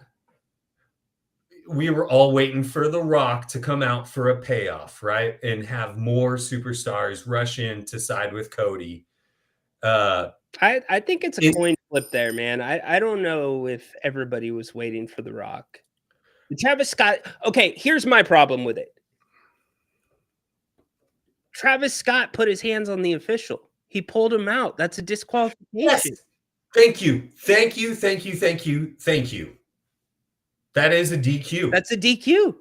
we were all waiting for The Rock to come out for a payoff, right? And have more superstars rush in to side with Cody. I think it's a coin flip there, man. I don't know if everybody was waiting for The Rock. Travis Scott. Okay, here's my problem with it. Travis Scott put his hands on the official. He pulled him out. That's a disqualification. Yes. Thank you. Thank you. Thank you. Thank you. Thank you. That is a DQ. That's a DQ.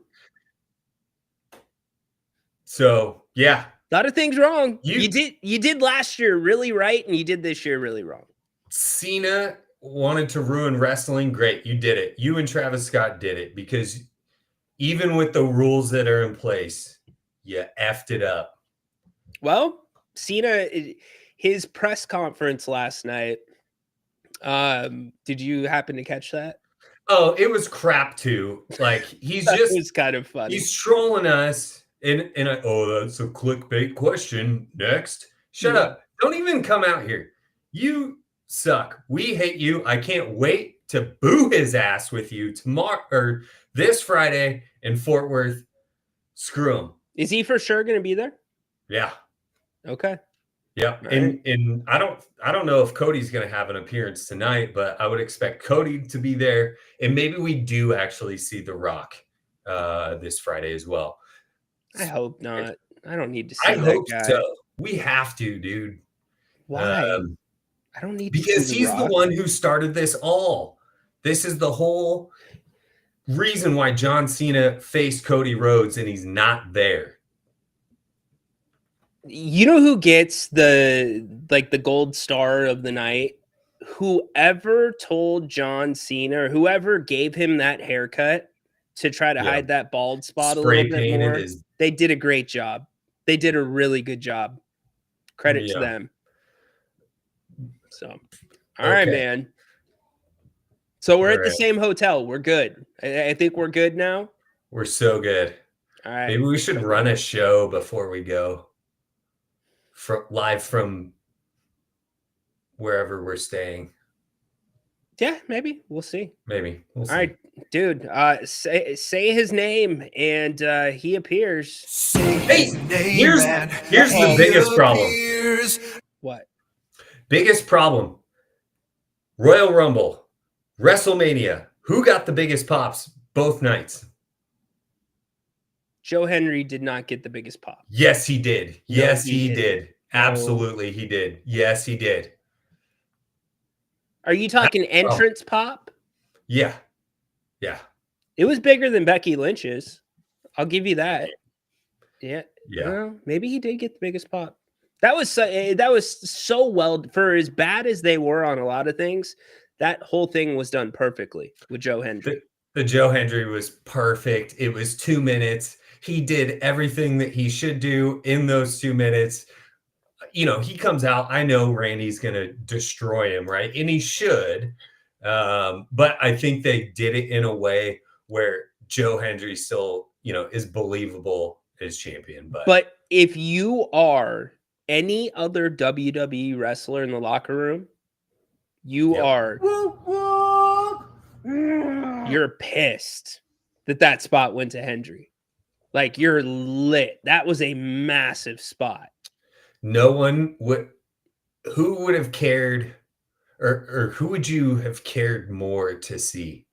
So, yeah. A lot of things wrong. You did last year really right, and you did this year really wrong. Cena wanted to ruin wrestling. Great. You did it. You and Travis Scott did it because even with the rules that are in place, you effed it up. Well, Cena, his press conference last night, did you happen to catch that? Oh, it was crap too. Like he's That just was kind of funny. He's trolling us. And that's a clickbait question. Next. Shut up. Don't even come out here. You suck. We hate you. I can't wait to boo his ass with you tomorrow or this Friday in Fort Worth. Screw him. Is he for sure going to be there? Yeah. Okay. Yeah. And I don't know if Cody's going to have an appearance tonight, but I would expect Cody to be there. And maybe we do actually see The Rock this Friday as well. I hope not. I don't need to see I that hope guy. so. We have to, dude. Why? I don't need to because see he's The the Rock. one who started this all. This is the whole reason why John Cena faced Cody Rhodes and he's not there. You know who gets the gold star of the night? Whoever told John Cena or whoever gave him that haircut to try to hide that bald spot Spray a little bit more. They did a great job. They did a really good job. Credit to them. So, all right, man. So we're at the same hotel. We're good. I think we're good now. We're so good. All right. Maybe we should run a show before we go. Live from wherever we're staying. Yeah, maybe. We'll see. Maybe. We'll see. All right, dude. Say his name, and he appears. Here's the biggest problem. What? Biggest problem. Royal Rumble, WrestleMania. Who got the biggest pops both nights? Joe Hendry did not get the biggest pop. Yes, he did. Yes, he did. Absolutely, he did. Yes, he did. Are you talking entrance pop? Yeah. Yeah. It was bigger than Becky Lynch's. I'll give you that. Yeah. Yeah. Well, maybe he did get the biggest pop. That was so well, for as bad as they were on a lot of things. That whole thing was done perfectly with Joe Hendry. The Joe Hendry was perfect. It was 2 minutes. He did everything that he should do in those 2 minutes. You know, he comes out. I know Randy's going to destroy him, right? And he should. But I think they did it in a way where Joe Hendry still, is believable as champion. But if you are any other WWE wrestler in the locker room, you are you're pissed that spot went to Hendry. Like, you're lit. That was a massive spot. No one would. Who would have cared, or who would you have cared more to see?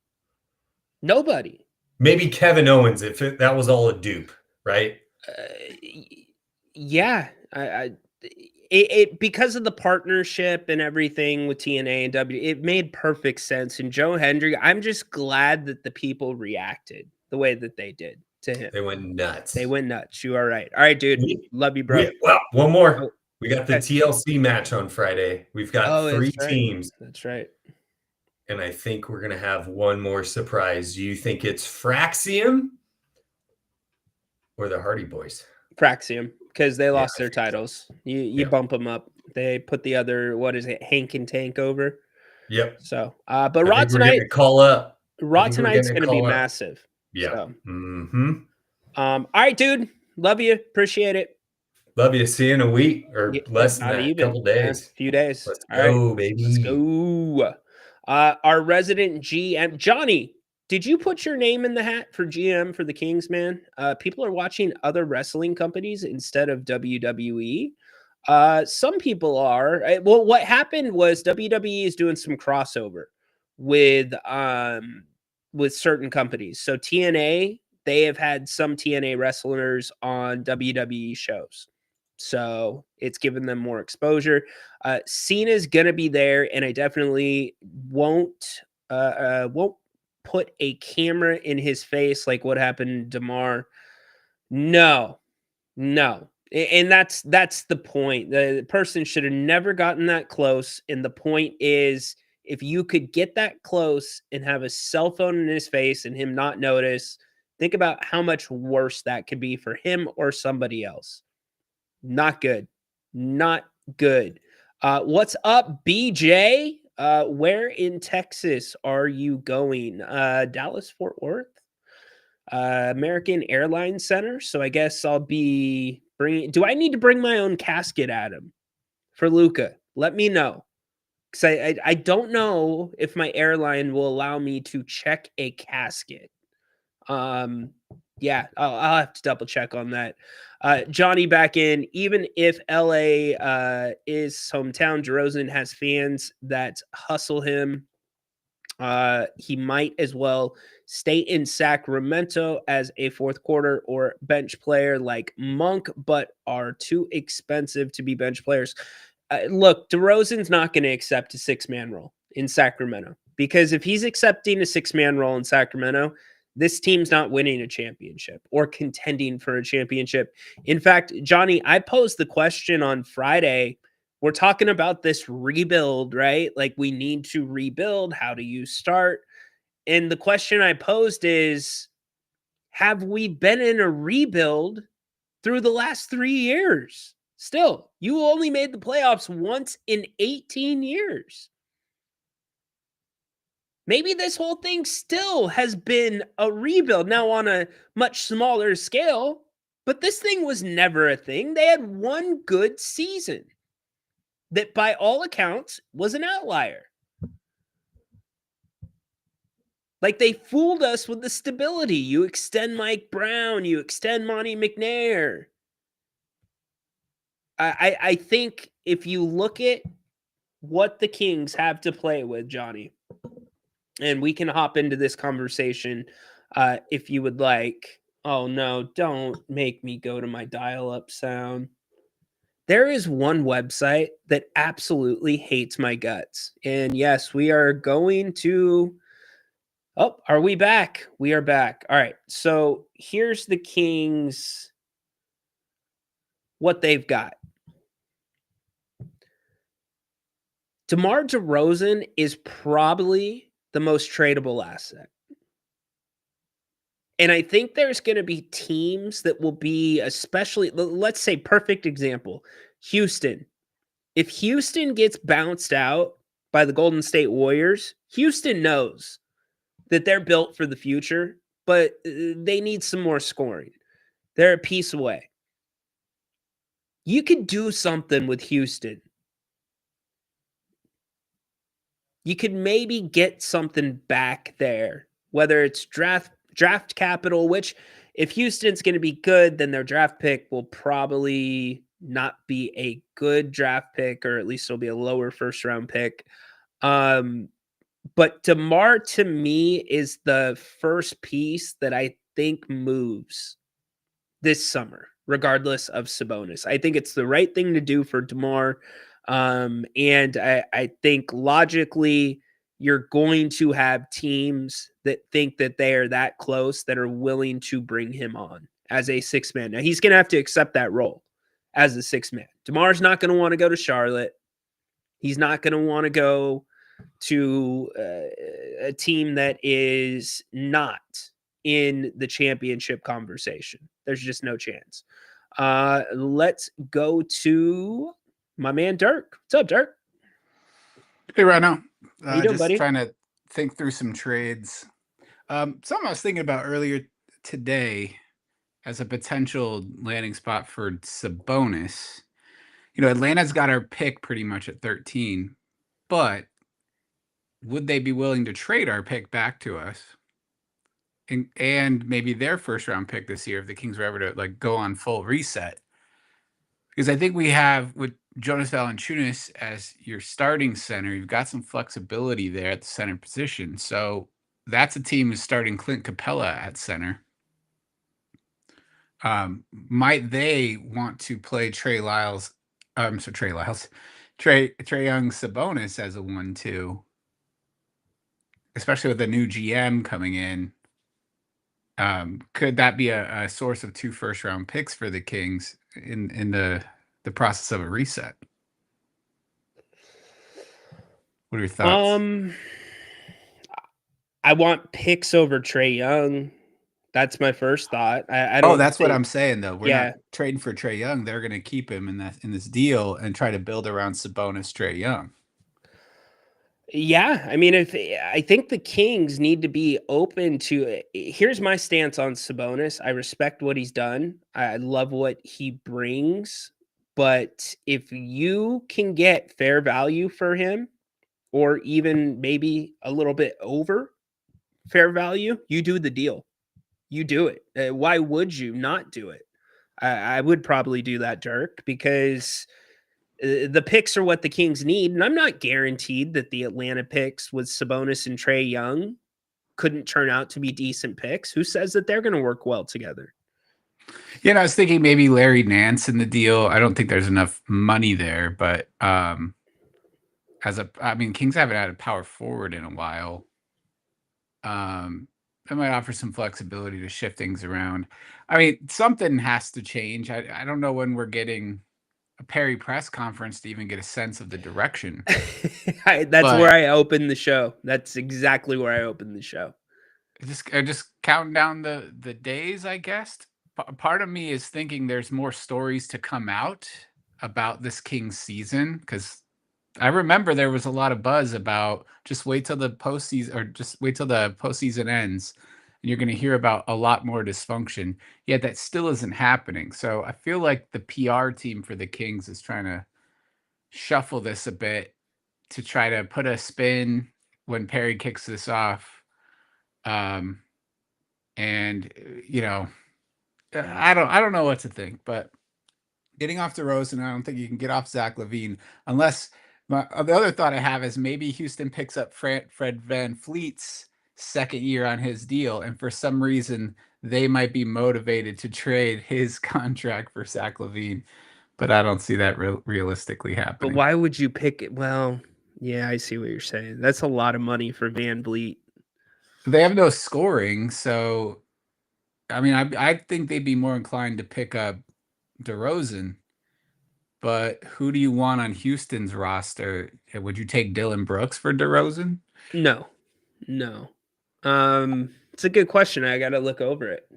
Nobody. Maybe Kevin Owens, if that was all a dupe, right? Yeah, it because of the partnership and everything with TNA and W, it made perfect sense. And Joe Hendry, I'm just glad that the people reacted the way that they did to him. They went nuts. They went nuts. You are right. All right, dude. Love you, bro. Well, one more. Oh, We got the TLC match on Friday. We've got 3 that's right. teams. That's right. And I think we're going to have one more surprise. Do you think it's Fraxium or the Hardy Boys? Fraxium, because they lost I their think so. titles. You bump them up. They put the other, what is it, Hank and Tank over. Yep. So, but Raw tonight, call up. Raw tonight's going to be call up. massive. Yeah. So. Mm-hmm. All right, dude. Love you. Appreciate it. Love you. See you in a week or less than Not that. even. A couple days. A few days. Let's All go, right. baby. Let's go. Our resident GM, Johnny, did you put your name in the hat for GM for the Kings, man? People are watching other wrestling companies instead of WWE. Some people are. Well, what happened was WWE is doing some crossover with certain companies. So TNA, they have had some TNA wrestlers on WWE shows. So it's given them more exposure. Cena's gonna be there, and I definitely won't put a camera in his face like what happened to DeMar. No. And that's the point. The person should have never gotten that close. And the point is, if you could get that close and have a cell phone in his face and him not notice, think about how much worse that could be for him or somebody else. Not good. Not good. What's up, BJ? Where in Texas are you going? Dallas, Fort Worth? American Airlines Center. So I guess I'll be bringing... Do I need to bring my own casket, Adam, for Luca? Let me know. Because I don't know if my airline will allow me to check a casket. Yeah, I'll have to double check on that. Johnny back in. Even if LA is hometown, DeRozan has fans that hustle him. He might as well stay in Sacramento as a fourth quarter or bench player like Monk, but are too expensive to be bench players. Look, DeRozan's not going to accept a 6-man role in Sacramento, because if he's accepting a 6-man role in Sacramento, this team's not winning a championship or contending for a championship. In fact, Johnny, I posed the question on Friday. We're talking about this rebuild, right? Like, we need to rebuild. How do you start? And the question I posed is, have we been in a rebuild through the last 3 years? Still, you only made the playoffs once in 18 years. Maybe this whole thing still has been a rebuild, now on a much smaller scale, but this thing was never a thing. They had one good season that, by all accounts, was an outlier. Like, they fooled us with the stability. You extend Mike Brown, you extend Monty McNair. I think if you look at what the Kings have to play with, Johnny, and we can hop into this conversation if you would like. Oh, no, don't make me go to my dial-up sound. There is one website that absolutely hates my guts. And yes, we are going to... Oh, are we back? We are back. All right, so here's the Kings, what they've got. DeMar DeRozan is probably the most tradable asset. And I think there's going to be teams that will be, especially, let's say, perfect example, Houston. If Houston gets bounced out by the Golden State Warriors, Houston knows that they're built for the future, but they need some more scoring. They're a piece away. You could do something with Houston. You could maybe get something back there whether it's draft capital, which if Houston's going to be good, then their draft pick will probably not be a good draft pick, or at least it'll be a lower first round pick. But DeMar, to me, is the first piece that I think moves this summer, regardless of Sabonis. I think it's the right thing to do for DeMar. And I think logically, you're going to have teams that think that they are that close that are willing to bring him on as a sixth man. Now, he's going to have to accept that role as a sixth man. DeMar's not going to want to go to Charlotte. He's not going to want to go to a team that is not in the championship conversation. There's just no chance. Let's go to my man Dirk. What's up, Dirk? Hey, Rhino. How you doing, Just buddy? trying to think through some trades. Something I was thinking about earlier today as a potential landing spot for Sabonis. Atlanta's got our pick pretty much at 13, but would they be willing to trade our pick back to us? And maybe their first round pick this year if the Kings were ever to go on full reset. Because I think we have with Jonas Valanciunas as your starting center, you've got some flexibility there at the center position. So that's a team who's starting Clint Capella at center. Might they want to play Trey Young Sabonis as a 1-2, especially with the new GM coming in? Could that be a source of 2 first-round picks for the Kings in the process of a reset? What are your thoughts? I want picks over Trey Young. That's my first thought. I don't. Oh, that's what I'm saying though. We're Yeah. not trading for Trey Young. They're going to keep him in this deal and try to build around Sabonis, Trey Young. Yeah, I mean, I think the Kings need to be open to it. Here's my stance on Sabonis. I respect what he's done. I love what he brings. But if you can get fair value for him, or even maybe a little bit over fair value, you do the deal. You do it. Why would you not do it? I would probably do that, Dirk, because the picks are what the Kings need. And I'm not guaranteed that the Atlanta picks with Sabonis and Trey Young couldn't turn out to be decent picks. Who says that they're going to work well together? I was thinking maybe Larry Nance in the deal. I don't think there's enough money there, but Kings haven't had a power forward in a while. That might offer some flexibility to shift things around. Something has to change. I don't know when we're getting a Perry press conference to even get a sense of the direction. That's where I opened the show. That's exactly where I opened the show. Just counting down the days, I guess. Part of me is thinking there's more stories to come out about this Kings season, because I remember there was a lot of buzz about just wait till the postseason, or just wait till the postseason ends, and you're going to hear about a lot more dysfunction. Yet that still isn't happening. So I feel like the PR team for the Kings is trying to shuffle this a bit to try to put a spin when Perry kicks this off. I don't know what to think, but getting off DeRozan, I don't think you can get off Zach LaVine unless the other thought I have is maybe Houston picks up Fred VanVleet's second year on his deal, and for some reason they might be motivated to trade his contract for Zach LaVine, but I don't see that realistically happening. But why would you pick it? Well, yeah, I see what you're saying. That's a lot of money for VanVleet. They have no scoring, so I think they'd be more inclined to pick up DeRozan. But who do you want on Houston's roster? Would you take Dylan Brooks for DeRozan? No. It's a good question. I got to look over it.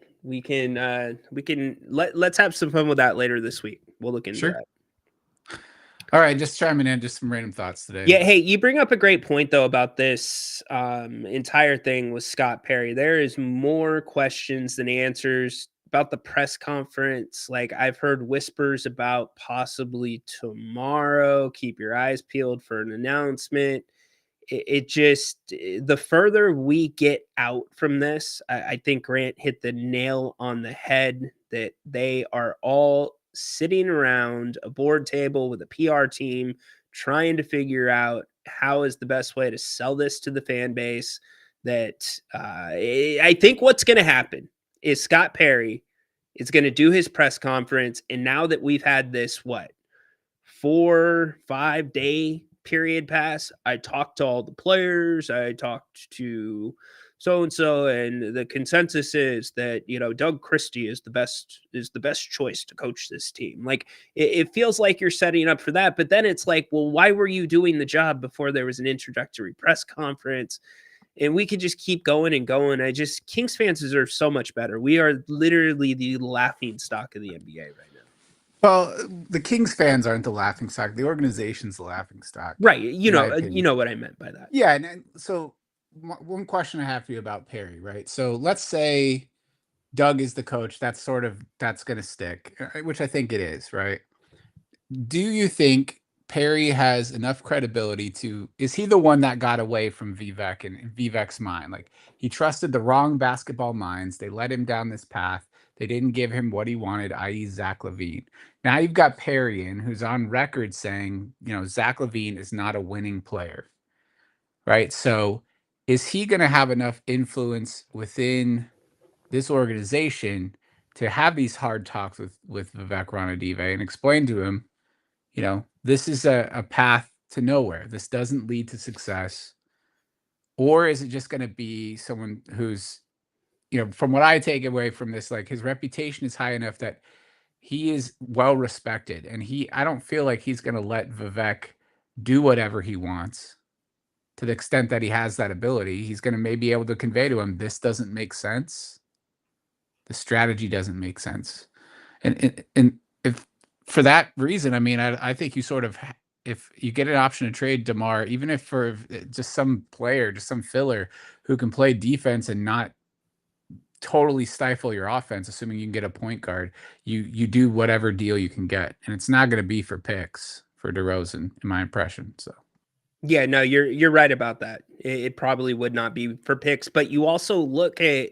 Let's have some fun with that later this week. We'll look into that. All right, just chiming in, just some random thoughts today. Yeah, hey, you bring up a great point though about this entire thing with Scott Perry. There is more questions than answers about the press conference. I've heard whispers about possibly tomorrow. Keep your eyes peeled for an announcement. it just, the further we get out from this, I think Grant hit the nail on the head that they are all sitting around a board table with a PR team trying to figure out how is the best way to sell this to the fan base. That I think what's going to happen is Scott Perry is going to do his press conference. And now that we've had this, 4-5 day period pass, I talked to all the players, I talked to so-and-so, and the consensus is that, Doug Christie is the best choice to coach this team. Like, it feels like you're setting up for that, but then it's like, well, why were you doing the job before there was an introductory press conference? And we could just keep going and going. Kings fans deserve so much better. We are literally the laughing stock of the NBA right now. Well, the Kings fans aren't the laughing stock. The organization's the laughing stock. Right. You know what I memeant by that. Yeah. And so one question I have for you about Perry, right? So let's say Doug is the coach. That's going to stick, which I think it is, right? Do you think Perry has enough credibility is he the one that got away from Vivek and in Vivek's mind? Like, he trusted the wrong basketball minds. They led him down this path. They didn't give him what he wanted, i.e. Zach LaVine. Now you've got Perry who's on record saying, Zach LaVine is not a winning player, right? So is he going to have enough influence within this organization to have these hard talks with Vivek Ranadive and explain to him, this is a path to nowhere. This doesn't lead to success. Or is it just going to be someone who's, from what I take away from this, like, his reputation is high enough that he is well respected. And I don't feel like he's going to let Vivek do whatever he wants. To the extent that he has that ability, he's going to maybe be able to convey to him, this doesn't make sense. The strategy doesn't make sense. And if for that reason, I mean, I think you sort of, if you get an option to trade DeMar, even if for just some player, just some filler who can play defense and not totally stifle your offense, assuming you can get a point guard, you do whatever deal you can get. And it's not going to be for picks for DeRozan, in my impression. So. Yeah, no, you're right about that. It probably would not be for picks, but you also look at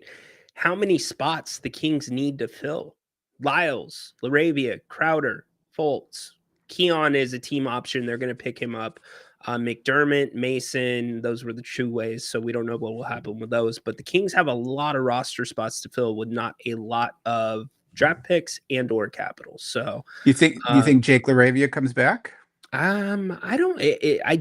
how many spots the Kings need to fill. Lyles, Laravia, Crowder, Fultz. Keon is a team option. They're going to pick him up. McDermott, Mason, those were the two ways, so we don't know what will happen with those. But the Kings have a lot of roster spots to fill with not a lot of draft picks and or capital. So you think Jake Laravia comes back? I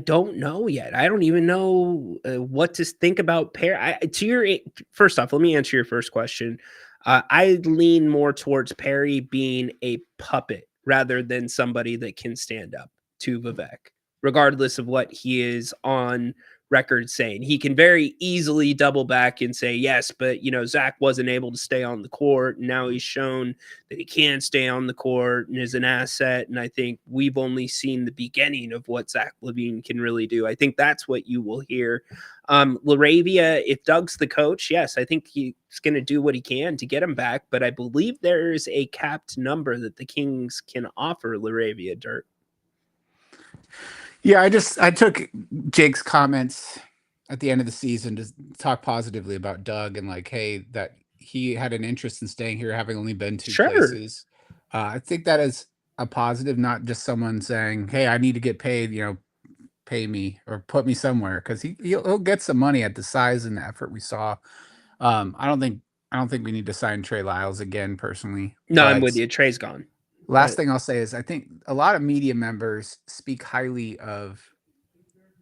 don't know yet. I don't even know what to think about Perry. First off, let me answer your first question. I lean more towards Perry being a puppet rather than somebody that can stand up to Vivek, regardless of what he is on record saying. He can very easily double back and say, yes, but, Zach wasn't able to stay on the court. And now he's shown that he can stay on the court and is an asset. And I think we've only seen the beginning of what Zach LaVine can really do. I think that's what you will hear. Laravia, if Doug's the coach, yes, I think he's going to do what he can to get him back. But I believe there's a capped number that the Kings can offer Laravia, Dirk. Yeah, I took Jake's comments at the end of the season to talk positively about Doug and like, hey, that he had an interest in staying here, having only been two places. I think that is a positive, not just someone saying, hey, I need to get paid, pay me or put me somewhere, because he'll get some money at the size and the effort we saw. I don't think we need to sign Trey Lyles again, personally. No, I'm with you. Trey's gone. Last thing I'll say is I think a lot of media members speak highly of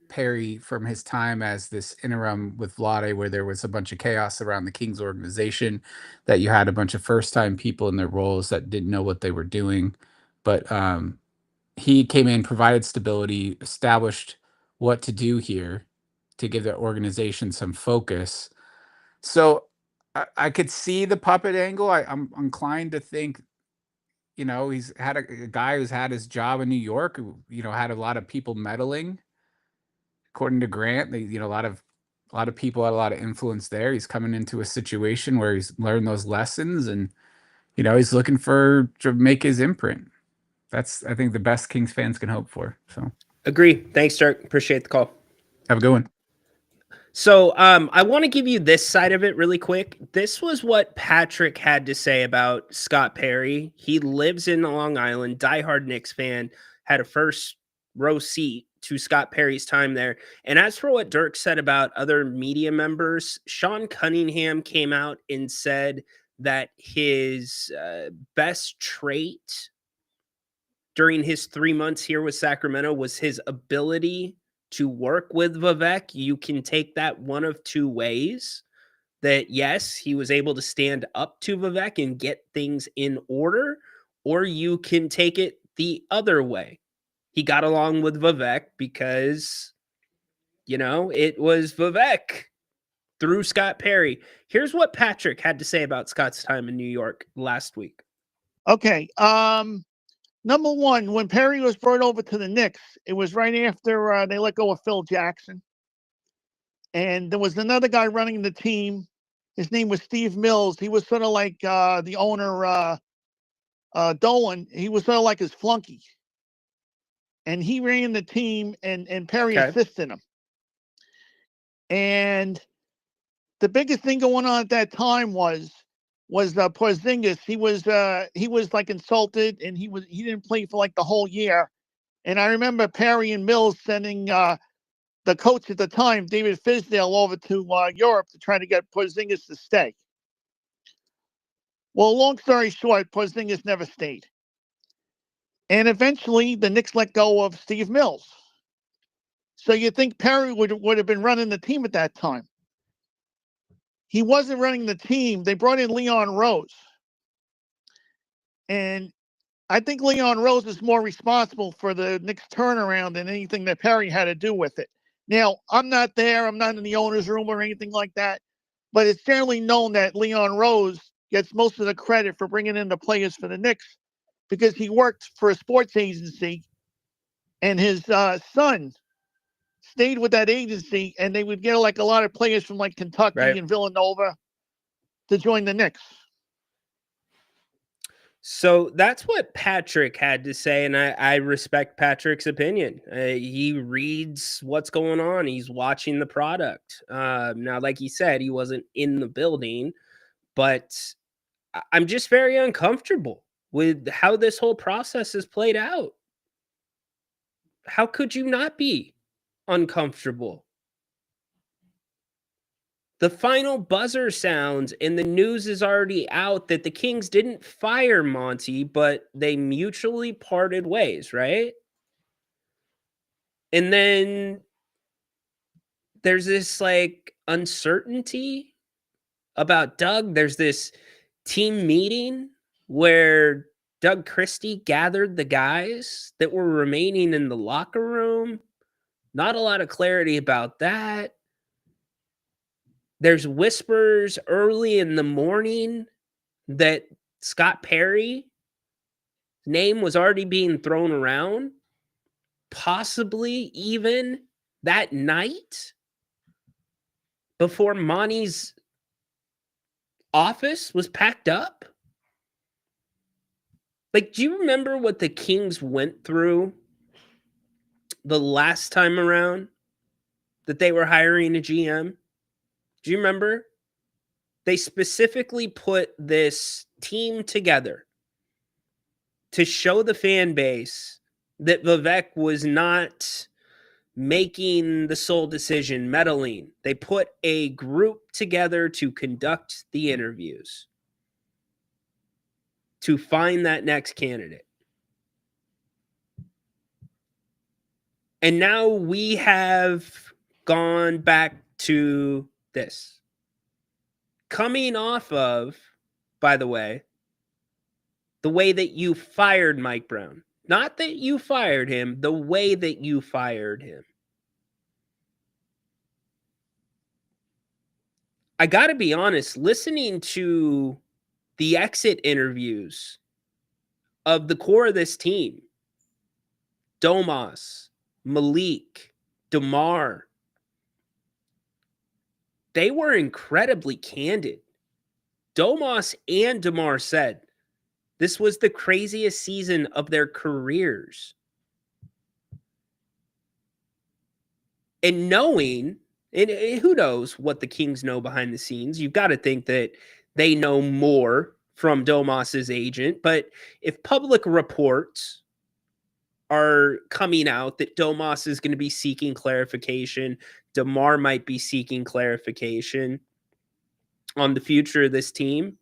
Perry from his time as this interim with Vlade, where there was a bunch of chaos around the Kings organization, that you had a bunch of first-time people in their roles that didn't know what they were doing. But he came in, provided stability, established what to do here to give the organization some focus. So I could see the puppet angle. I'm inclined to think, he's had a guy who's had his job in New York, who, had a lot of people meddling. According to Grant, a lot of people had a lot of influence there. He's coming into a situation where he's learned those lessons, and he's looking to make his imprint. That's, I think, the best Kings fans can hope for. So agree. Thanks, Dirk. Appreciate the call. Have a good one. So I want to give you this side of it really quick. This was what Patrick had to say about Scott Perry. He lives in Long Island, diehard Knicks fan, had a first row seat to Scott Perry's time there. And as for what Dirk said about other media members, Sean Cunningham came out and said that his best trait during his 3 months here with Sacramento was his ability to work with Vivek. You can take that one of two ways. That yes, he was able to stand up to Vivek and get things in order, or you can take it the other way. He got along with Vivek because, it was Vivek through Scott Perry. Here's what Patrick had to say about Scott's time in New York last week. Okay. Number one, when Perry was brought over to the Knicks, it was right after they let go of Phil Jackson. And there was another guy running the team. His name was Steve Mills. He was sort of like the owner, Dolan. He was sort of like his flunky. And he ran the team, and Perry assisted him. And the biggest thing going on at that time was Porzingis. He was like insulted, and he didn't play for like the whole year. And I remember Perry and Mills sending the coach at the time, David Fisdale, over to Europe to try to get Porzingis to stay. Well, long story short, Porzingis never stayed. And eventually the Knicks let go of Steve Mills. So you think Perry would have been running the team at that time. He wasn't running the team. They brought in Leon Rose. And I think Leon Rose is more responsible for the Knicks turnaround than anything that Perry had to do with it. Now, I'm not there. I'm not in the owner's room or anything like that. But it's generally known that Leon Rose gets most of the credit for bringing in the players for the Knicks because he worked for a sports agency, and his son stayed with that agency, and they would get like a lot of players from like Kentucky and Villanova to join the Knicks. So that's what Patrick had to say, and I respect Patrick's opinion. He reads what's going on. He's watching the product. Now, like he said, he wasn't in the building, but I'm just very uncomfortable with how this whole process has played out. How could you not be uncomfortable? The final buzzer sounds and the news is already out that the Kings didn't fire Monty, but they mutually parted ways, right? And then there's this like uncertainty about Doug. There's this team meeting where Doug Christie gathered the guys that were remaining in the locker room. Not a lot of clarity about that. There's whispers early in the morning that Scott Perry's name was already being thrown around, possibly even that night before Monty's office was packed up. Like, do you remember what the Kings went through the last time around that they were hiring a GM? Do you remember? They specifically put this team together to show the fan base that Vivek was not making the sole decision, meddling. They put a group together to conduct the interviews, to find that next candidate. And now we have gone back to this. Coming off of, by the way that you fired Mike Brown. Not that you fired him, the way that you fired him. I got to be honest, listening to the exit interviews of the core of this team, Domas, Malik, DeMar, they were incredibly candid. Domas and DeMar said this was the craziest season of their careers. And knowing And who knows what the Kings know behind the scenes? You've got to think that they know more from Domas's agent. But if public reports are coming out that Domas is going to be seeking clarification, DeMar might be seeking clarification on the future of this team.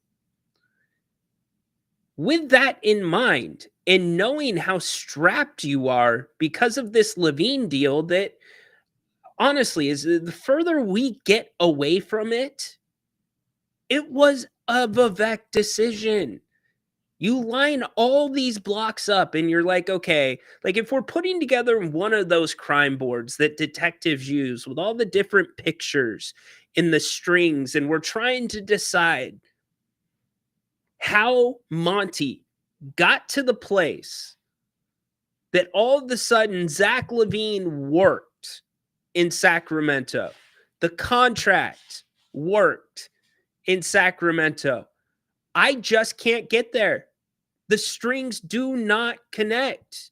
With that in mind, and knowing how strapped you are because of this Levine deal, that honestly, is the further we get away from it, it was a Vivek decision. You line all these blocks up and you're like, okay, like if we're putting together one of those crime boards that detectives use with all the different pictures in the strings, and we're trying to decide how Monty got to the place that all of a sudden Zach Levine worked in Sacramento. The contract worked in Sacramento. I just can't get there. The strings do not connect.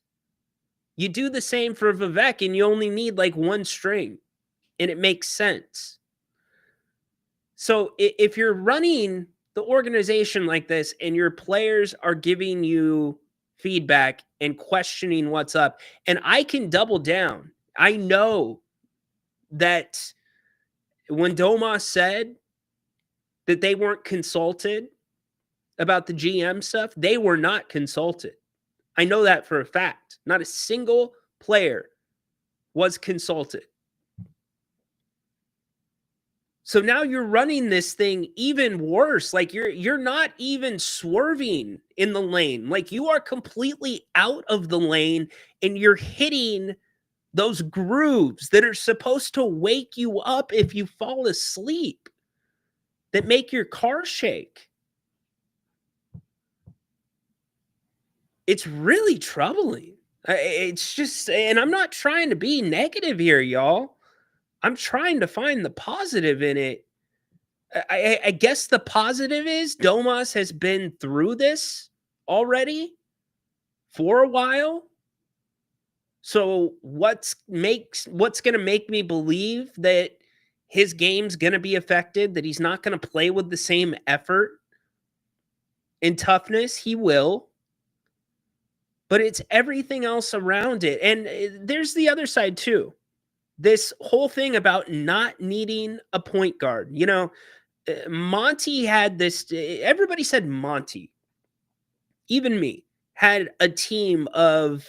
You do the same for Vivek and you only need like one string and it makes sense. So if you're running the organization like this and your players are giving you feedback and questioning what's up, and I can double down. I know that when Domas said that they weren't consulted about the GM stuff, they were not consulted. I know that for a fact. Not a single player was consulted. So now you're running this thing even worse. Like you're not even swerving in the lane. Like you are completely out of the lane and you're hitting those grooves that are supposed to wake you up if you fall asleep, that make your car shake. It's really troubling. It's just, and I'm not trying to be negative here, y'all. I'm trying to find the positive in it. I guess the positive is Domas has been through this already for a while. So what's going to make me believe that his game's going to be affected, that he's not going to play with the same effort and toughness? He will. But it's everything else around it. And there's the other side too. This whole thing about not needing a point guard. You know, Monty had this, everybody said Monty, even me, had a team of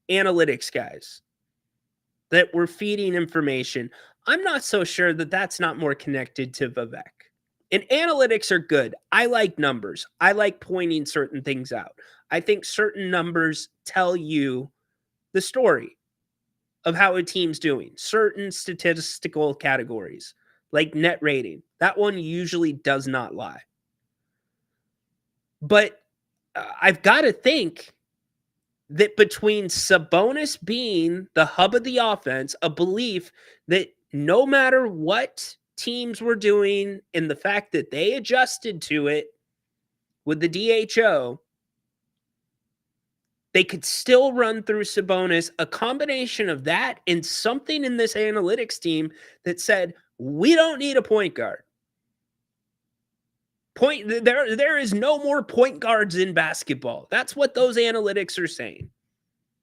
analytics guys that were feeding information. I'm not so sure that that's not more connected to Vivek. And analytics are good. I like numbers. I like pointing certain things out. I think certain numbers tell you the story of how a team's doing. Certain statistical categories, like net rating, that one usually does not lie. But I've got to think that between Sabonis being the hub of the offense, a belief that no matter what teams were doing and the fact that they adjusted to it with the DHO, they could still run through Sabonis, a combination of that and something in this analytics team that said, we don't need a point guard. There is no more point guards in basketball. That's what those analytics are saying.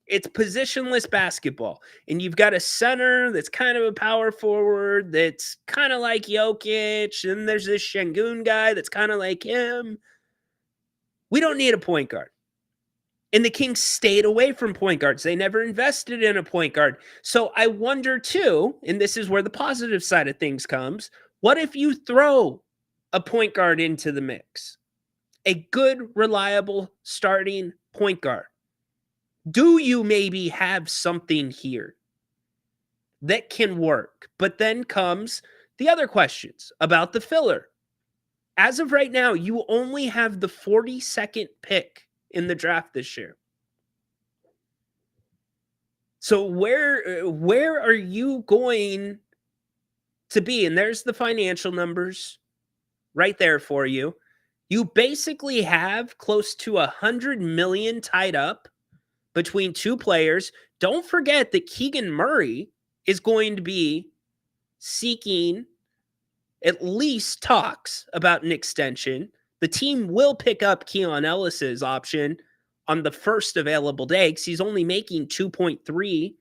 It's positionless basketball. And you've got a center that's kind of a power forward that's kind of like Jokic. And there's this Şengün guy that's kind of like him. We don't need a point guard. And the Kings stayed away from point guards. They never invested in a point guard. So I wonder too, and this is where the positive side of things comes, what if you throw a point guard into the mix? A good, reliable starting point guard. Do you maybe have something here that can work? But then comes the other questions about the filler. As of right now, you only have the 42nd pick in the draft this year. So where are you going to be? And there's the financial numbers right there for you. You basically have close to $100 million tied up between two players. Don't forget that Keegan Murray is going to be seeking at least talks about an extension. The team will pick up Keon Ellis's option on the first available day because he's only making $2.3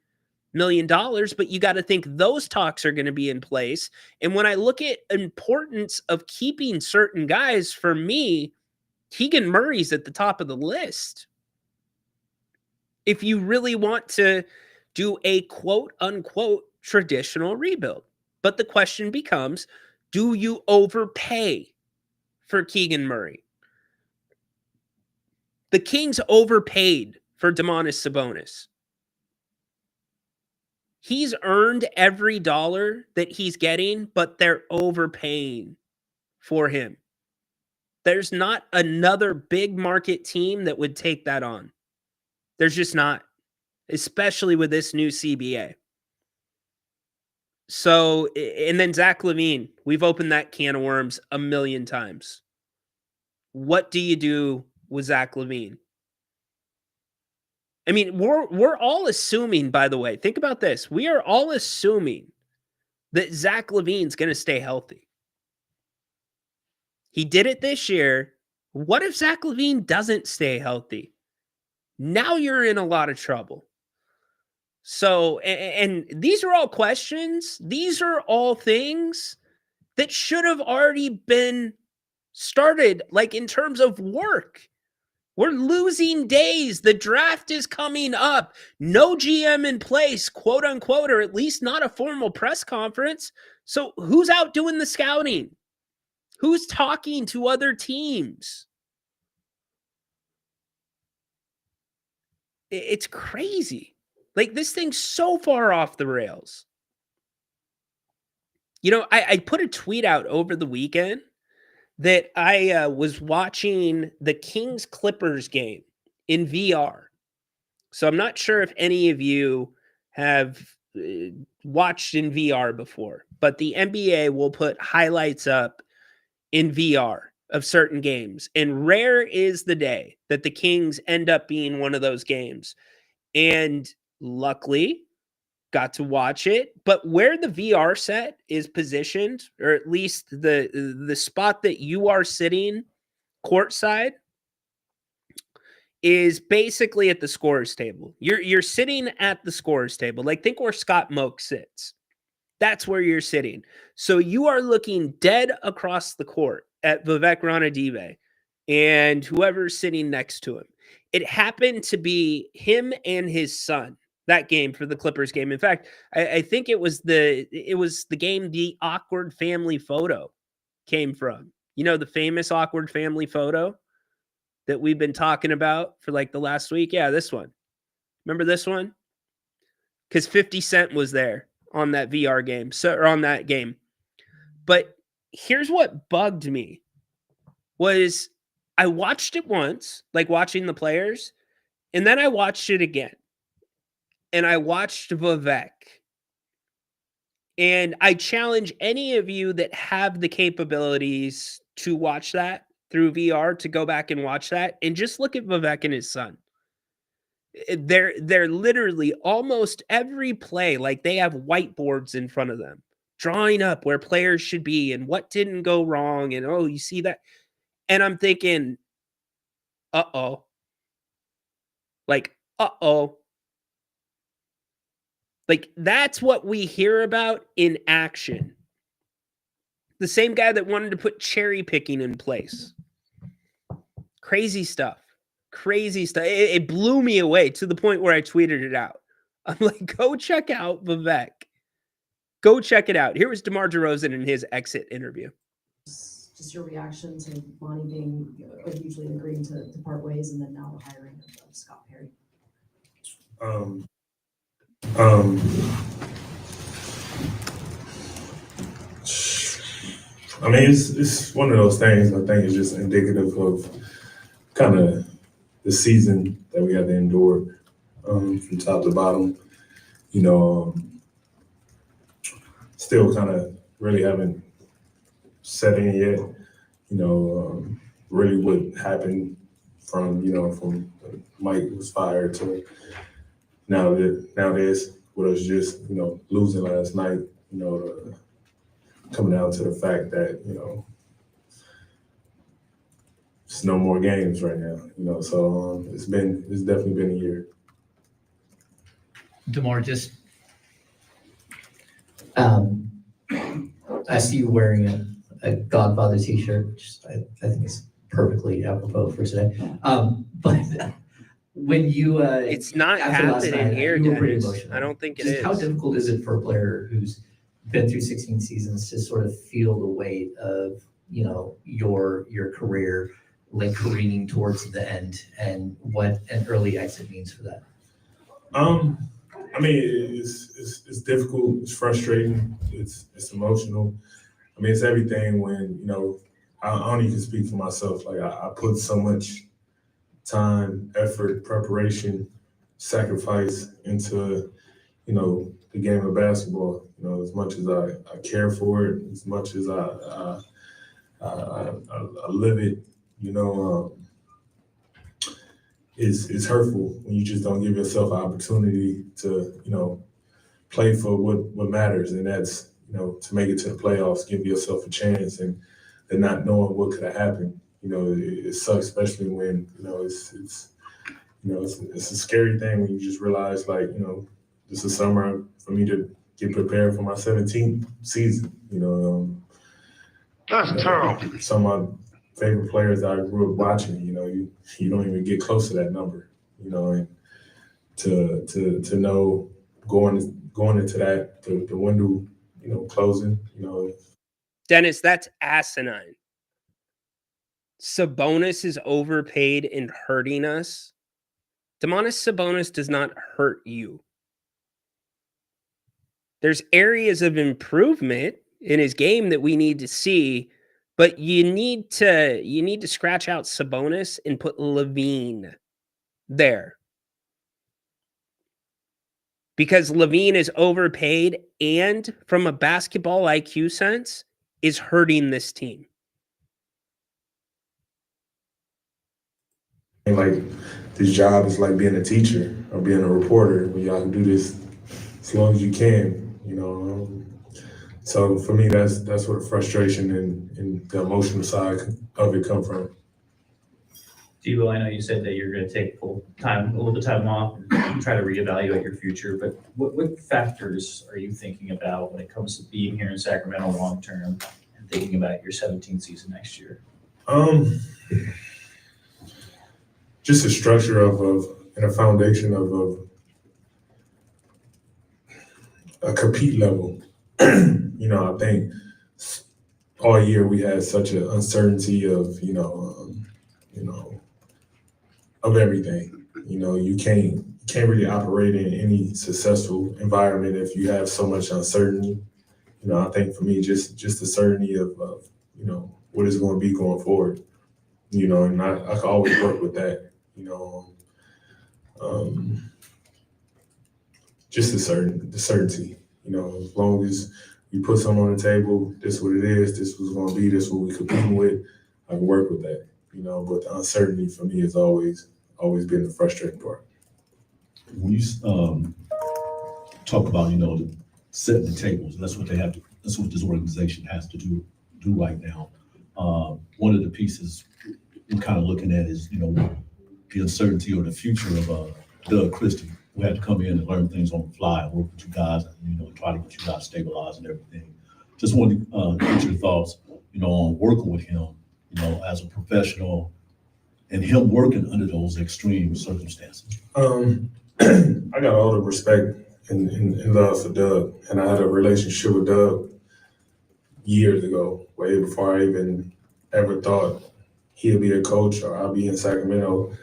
million, but you got to think those talks are going to be in place. And when I look at importance of keeping certain guys, for me, Keegan Murray's at the top of the list. If you really want to do a quote unquote traditional rebuild. But the question becomes, do you overpay for Keegan Murray? The Kings overpaid for Domantas Sabonis. He's earned every dollar that he's getting, but they're overpaying for him. There's not another big market team that would take that on. There's just not, especially with this new CBA. So, and then Zach LaVine, we've opened that can of worms a million times. What do you do with Zach LaVine? I mean, we're all assuming, by the way, think about this. We are all assuming that Zach LaVine's going to stay healthy. He did it this year. What if Zach LaVine doesn't stay healthy? Now you're in a lot of trouble. So, and these are all questions. These are all things that should have already been started, like in terms of work. We're losing days. The draft is coming up. No GM in place, quote unquote, or at least not a formal press conference. So who's out doing the scouting? Who's talking to other teams? It's crazy. Like, this thing's so far off the rails. You know, I put a tweet out over the weekend that I was watching the Kings-Clippers game in VR. So I'm not sure if any of you have watched in VR before, but the NBA will put highlights up in VR of certain games. And rare is the day that the Kings end up being one of those games. And luckily, got to watch it. But where the VR set is positioned, or at least the spot that you are sitting courtside, is basically at the scorer's table. You're sitting at the scorer's table. Like, think where Scott Moak sits. That's where you're sitting. So you are looking dead across the court at Vivek Ranadive and whoever's sitting next to him. It happened to be him and his son, that game, for the Clippers game. In fact, I think it was the game the awkward family photo came from. You know, the famous awkward family photo that we've been talking about for like the last week? Yeah, this one. Remember this one? Because 50 Cent was there on that VR game, or on that game. But here's what bugged me was I watched it once, like watching the players, and then I watched it again. And I watched Vivek. And I challenge any of you that have the capabilities to watch that through VR to go back and watch that and just look at Vivek and his son. They're literally almost every play, like they have whiteboards in front of them, drawing up where players should be and what didn't go wrong. And, oh, you see that? And I'm thinking, uh-oh. Like, uh-oh. Like, that's what we hear about in action. The same guy that wanted to put cherry picking in place. Crazy stuff. Crazy stuff. It blew me away to the point where I tweeted it out. I'm like, go check out Vivek. Go check it out. Here was DeMar DeRozan in his exit interview. Just your reaction to Monty being hugely agreeing to part ways, and then now the hiring of Scott Perry. I mean, it's one of those things. I think it's just indicative of kind of the season that we had to endure from top to bottom. You know, still kind of really haven't set in yet. You know, really what happened from Mike was fired to nowadays with us just losing last night. coming down to the fact that, you know, it's no more games right now, you know, so it's definitely been a year. DeMar, just I see you wearing a Godfather t-shirt, which I think is perfectly apropos for today. But when you It's not after last happening night, here, you were pretty Dennis. emotional. I don't think it Just is. how difficult is it for a player who's been through 16 seasons to sort of feel the weight of, you know, your career like careening towards the end, and what an early exit means for that? I mean, it's difficult, it's frustrating, it's emotional. I mean, it's everything when, you know, I only can speak for myself. Like I put so much time, effort, preparation, sacrifice into, you know, the game of basketball. You know, as much as I care for it, as much as I live it, you know, it's hurtful when you just don't give yourself an opportunity to, you know, play for what matters, and that's, you know, to make it to the playoffs, give yourself a chance, and not knowing what could have happened. You know, it sucks, especially when, you know, it's a scary thing when you just realize, like, you know, this is summer for me to get prepared for my 17th season. You know, that's terrible. Some of my favorite players that I grew up watching, you know, you don't even get close to that number, you know, and to know going into that, the window, you know, closing, you know. Dennis, that's asinine. Sabonis is overpaid and hurting us. Domantas Sabonis does not hurt you. There's areas of improvement in his game that we need to see, but you need to scratch out Sabonis and put Levine there. Because Levine is overpaid and, from a basketball IQ sense, is hurting this team. And like, this job is like being a teacher or being a reporter, where y'all can do this as long as you can, you know. So for me, that's where the frustration and the emotional side of it come from. Debo, I know you said that you're going to take a little bit of time off and try to reevaluate your future, but what factors are you thinking about when it comes to being here in Sacramento long term and thinking about your 17th season next year? Just a structure of and a foundation of a compete level. You know, I think all year we had such an uncertainty of, you know, of everything. You know, you can't really operate in any successful environment if you have so much uncertainty. You know, I think for me, just the certainty of you know, what is going to be going forward. You know, and I can always work with that. You know, just the certainty. You know, as long as you put something on the table, this is what it is, this was going to be, this is what we competing with, I can work with that. You know, but the uncertainty for me has always been the frustrating part. When you talk about, you know, setting the tables, and that's what that's what this organization has to do right now. One of the pieces we're kind of looking at is, you know, the uncertainty or the future of Doug Christie, who had to come in and learn things on the fly and work with you guys and, you know, try to get you guys stabilized and everything. Just wanted to get your thoughts, you know, on working with him, you know, as a professional and him working under those extreme circumstances. I got all the respect and love for Doug, and I had a relationship with Doug years ago, way before I even ever thought he'd be a coach or I'll be in Sacramento.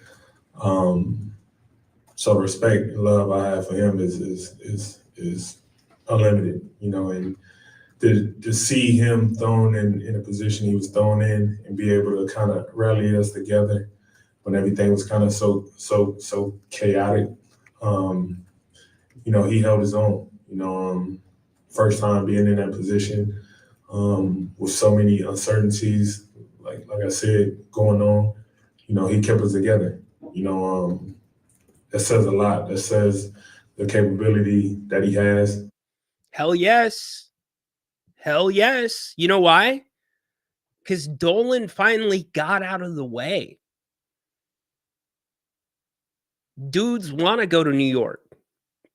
So respect and love I have for him is unlimited, you know, and to see him thrown in a position he was thrown in and be able to kind of rally us together when everything was kind of so chaotic. You know, he held his own, you know, first time being in that position with so many uncertainties, like I said, going on, you know, he kept us together, you know, that says a lot. That says the capability that he has. Hell yes. Hell yes. You know why? Because Dolan finally got out of the way. Dudes want to go to New York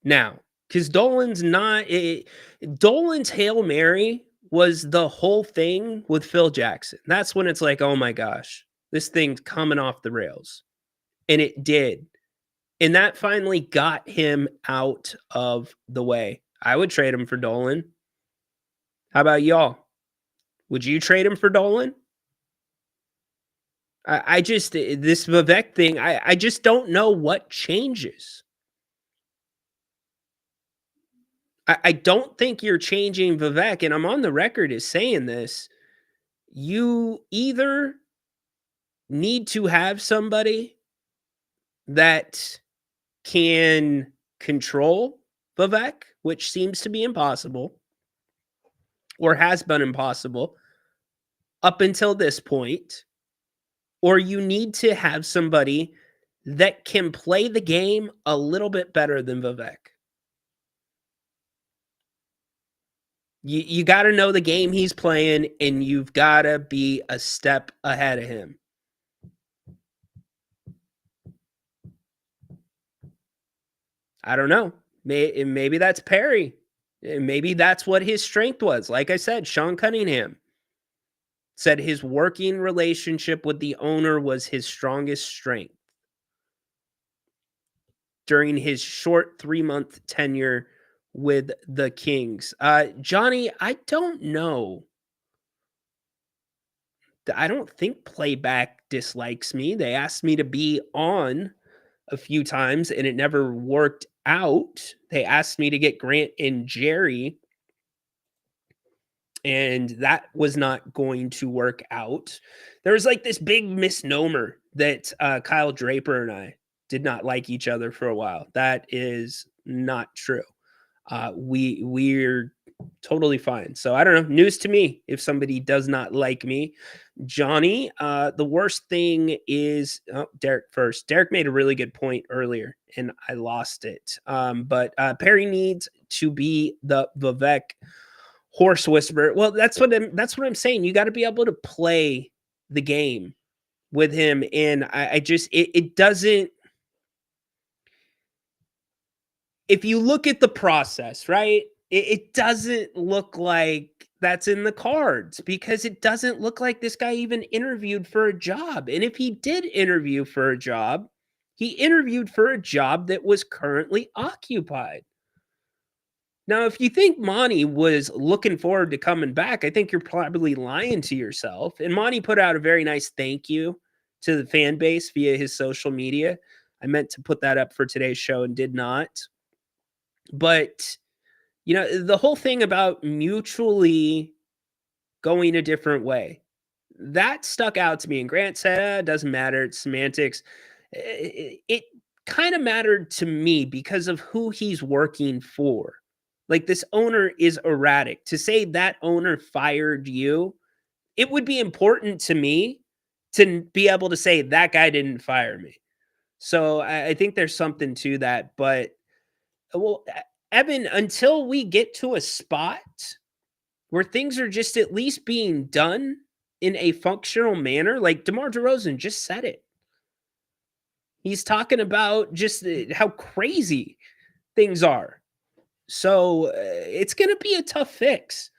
now because Dolan's not. Dolan's Hail Mary was the whole thing with Phil Jackson. That's when it's like, oh my gosh, this thing's coming off the rails. And it did. And that finally got him out of the way. I would trade him for Dolan. How about y'all? Would you trade him for Dolan? I just, this Vivek thing, I just don't know what changes. I don't think you're changing Vivek, and I'm on the record as saying this. You either need to have somebody that can control Vivek, which seems to be impossible, or has been impossible up until this point, or you need to have somebody that can play the game a little bit better than Vivek. You got to know the game he's playing, and you've got to be a step ahead of him. I don't know. Maybe that's Perry. Maybe that's what his strength was. Like I said, Sean Cunningham said his working relationship with the owner was his strongest strength during his short 3-month tenure with the Kings. Johnny, I don't know. I don't think Playback dislikes me. They asked me to be on a few times and it never worked out. They asked me to get Grant and Jerry, and that was not going to work out. There was like this big misnomer that Kyle Draper and I did not like each other for a while. That is not true. We're totally fine. So I don't know. News to me if somebody does not like me. Johnny, the worst thing is Derek first. Derek made a really good point earlier and I lost it. But Perry needs to be the Vivek horse whisperer. Well, that's what I'm saying. You got to be able to play the game with him. And I just, it doesn't, if you look at the process, right, it doesn't look like that's in the cards because it doesn't look like this guy even interviewed for a job. And if he did interview for a job, he interviewed for a job that was currently occupied. Now, if you think Monty was looking forward to coming back, I think you're probably lying to yourself. And Monty put out a very nice thank you to the fan base via his social media. I meant to put that up for today's show and did not. But, you know, the whole thing about mutually going a different way, that stuck out to me. And Grant said, it doesn't matter. It's semantics. It kind of mattered to me because of who he's working for. Like, this owner is erratic. To say that owner fired you, it would be important to me to be able to say that guy didn't fire me. So I think there's something to that. But, well, Evan, until we get to a spot where things are just at least being done in a functional manner, like DeMar DeRozan just said it. He's talking about just how crazy things are. So it's going to be a tough fix.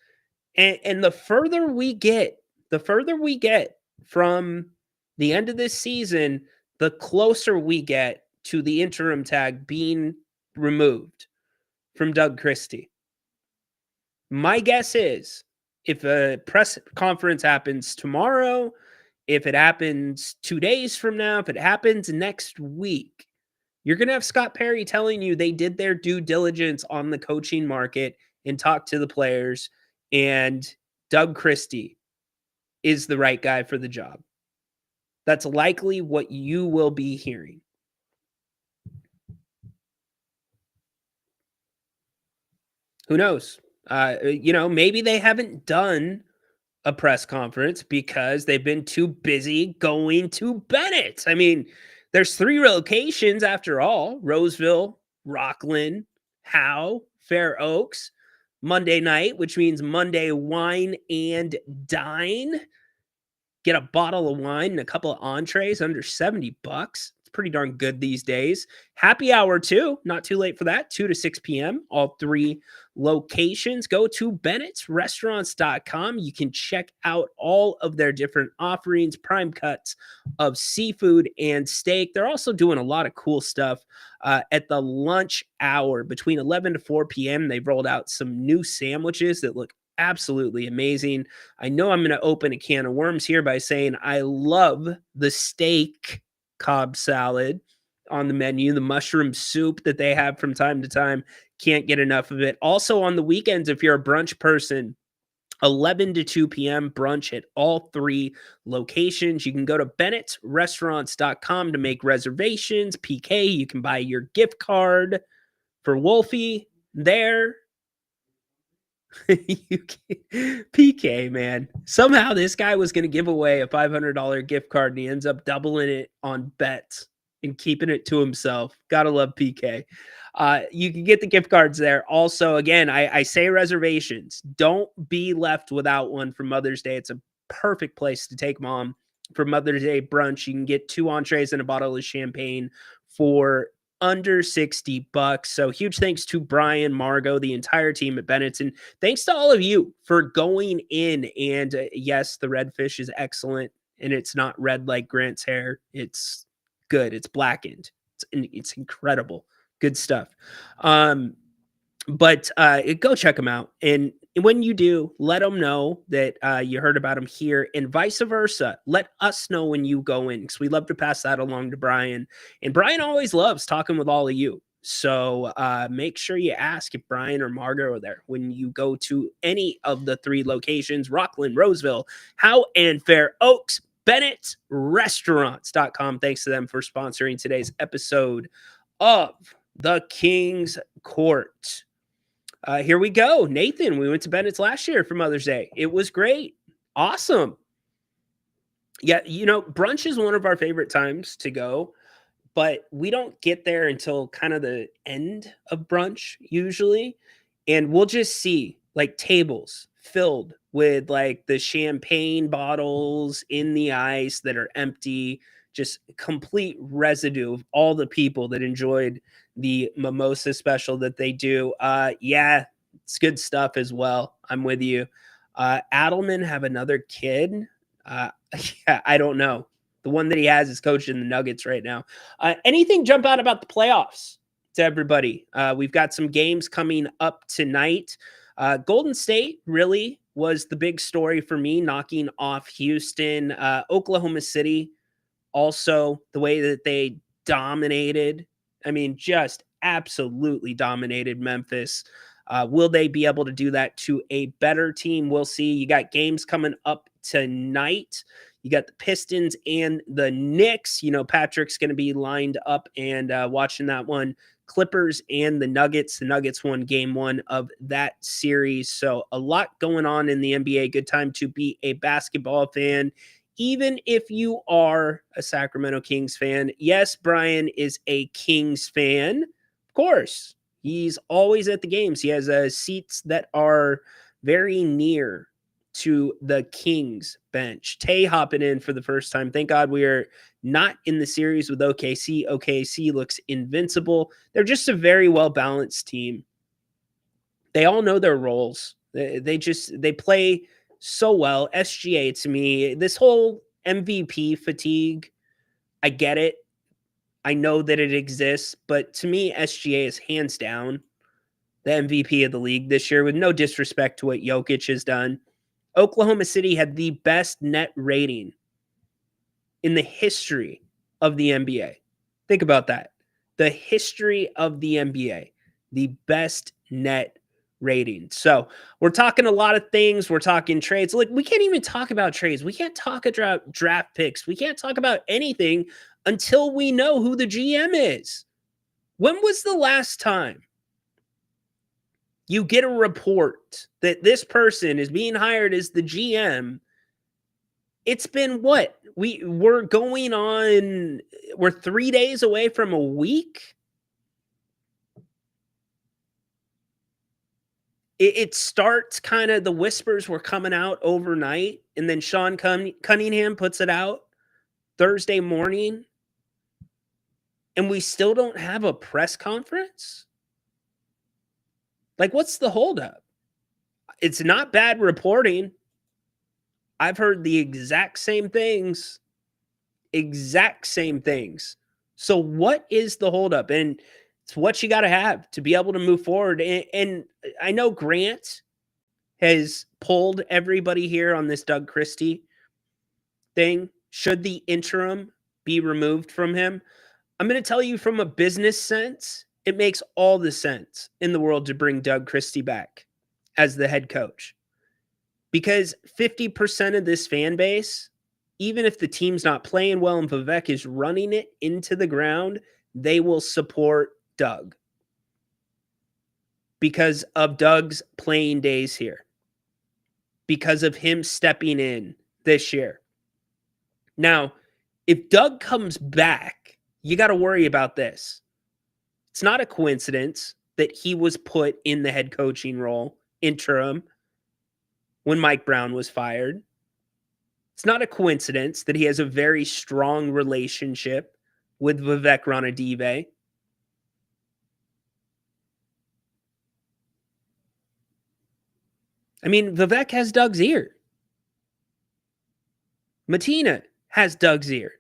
And the further we get from the end of this season, the closer we get to the interim tag being removed from Doug Christie. My guess is if a press conference happens tomorrow, if it happens 2 days from now, if it happens next week, you're going to have Scott Perry telling you they did their due diligence on the coaching market and talked to the players, and Doug Christie is the right guy for the job. That's likely what you will be hearing. Who knows? Maybe they haven't done a press conference because they've been too busy going to Bennett. I mean, there's 3 locations after all: Roseville, Rockland, Howe, Fair Oaks. Monday night, which means Monday wine and dine. Get a bottle of wine and a couple of entrees under $70. It's pretty darn good these days. Happy hour too. Not too late for that. 2 to 6 p.m. All 3 locations. Go to bennettsrestaurants.com. You can check out all of their different offerings, prime cuts of seafood and steak. They're also doing a lot of cool stuff at the lunch hour between 11 to 4 p.m. They've rolled out some new sandwiches that look absolutely amazing. I know I'm going to open a can of worms here by saying I love the steak Cobb salad on the menu, the mushroom soup that they have from time to time. Can't get enough of it. Also on the weekends, if you're a brunch person, 11 to 2 p.m. brunch at all 3 locations. You can go to bennettsrestaurants.com to make reservations. PK, you can buy your gift card for Wolfie there. PK, man. Somehow this guy was going to give away a $500 gift card and he ends up doubling it on bets and keeping it to himself. Gotta love PK. You can get the gift cards there. Also, again, I say reservations. Don't be left without one for Mother's Day. It's a perfect place to take mom for Mother's Day brunch. You can get 2 entrees and a bottle of champagne for under $60. So huge thanks to Brian, Margot, the entire team at Bennett's, and thanks to all of you for going in. And yes, the redfish is excellent, and it's not red like Grant's hair. It's good. It's blackened. It's incredible. Good stuff. But go check them out. And when you do, let them know that you heard about them here, and vice versa. Let us know when you go in, because we love to pass that along to Brian. And Brian always loves talking with all of you. So make sure you ask if Brian or Margo are there when you go to any of the 3 locations: Rockland, Roseville, Howe, and Fair Oaks. Bennettsrestaurants.com. Thanks to them for sponsoring today's episode of The King's Court. Here we go. Nathan, we went to Bennett's last year for Mother's Day. It was great. Awesome. Yeah, brunch is one of our favorite times to go, but we don't get there until kind of the end of brunch usually. And we'll just see like tables filled with like the champagne bottles in the ice that are empty, just complete residue of all the people that enjoyed the mimosa special that they do. Yeah, it's good stuff as well. I'm with you. Adelman have another kid. Yeah, I don't know. The one that he has is coaching the Nuggets right now. Anything jump out about the playoffs to everybody? We've got some games coming up tonight. Golden State really was the big story for me, knocking off Houston. Oklahoma City, also the way that they dominated. I mean, just absolutely dominated Memphis. Will they be able to do that to a better team? We'll see. You got games coming up tonight. You got the Pistons and the Knicks. Patrick's going to be lined up and watching that one. Clippers and the Nuggets. The Nuggets won game 1 of that series. So a lot going on in the NBA. Good time to be a basketball fan, even if you are a Sacramento Kings fan. Yes, Brian is a Kings fan. Of course, he's always at the games. He has seats that are very near to the Kings bench. Tay hopping in for the first time. Thank God we are not in the series with OKC. OKC looks invincible. They're just a very well-balanced team. They all know their roles. They play so well. SGA, to me, this whole MVP fatigue, I get it. I know that it exists, but to me, SGA is hands down the MVP of the league this year, with no disrespect to what Jokic has done. Oklahoma City had the best net rating in the history of the NBA. Think about that. The history of the NBA, the best net rating. So we're talking a lot of things. We're talking trades. Like, we can't even talk about trades. We can't talk about draft picks. We can't talk about anything until we know who the GM is. When was the last time you get a report that this person is being hired as the GM? It's been what? We're 3 days away from a week. it starts kind of, the whispers were coming out overnight, and then Sean Cunningham puts it out Thursday morning, and we still don't have a press conference? Like, what's the holdup? It's not bad reporting. I've heard the exact same things. So what is the holdup? And it's what you got to have to be able to move forward. And I know Grant has pulled everybody here on this Doug Christie thing. Should the interim be removed from him? I'm going to tell you, from a business sense, it makes all the sense in the world to bring Doug Christie back as the head coach. Because 50% of this fan base, even if the team's not playing well and Vivek is running it into the ground, they will support Doug because of Doug's playing days here, because of him stepping in this year. Now, if Doug comes back, you got to worry about this. It's not a coincidence that he was put in the head coaching role interim when Mike Brown was fired. It's not a coincidence that he has a very strong relationship with Vivek Ranadive. I mean, Vivek has Doug's ear. Matina has Doug's ear.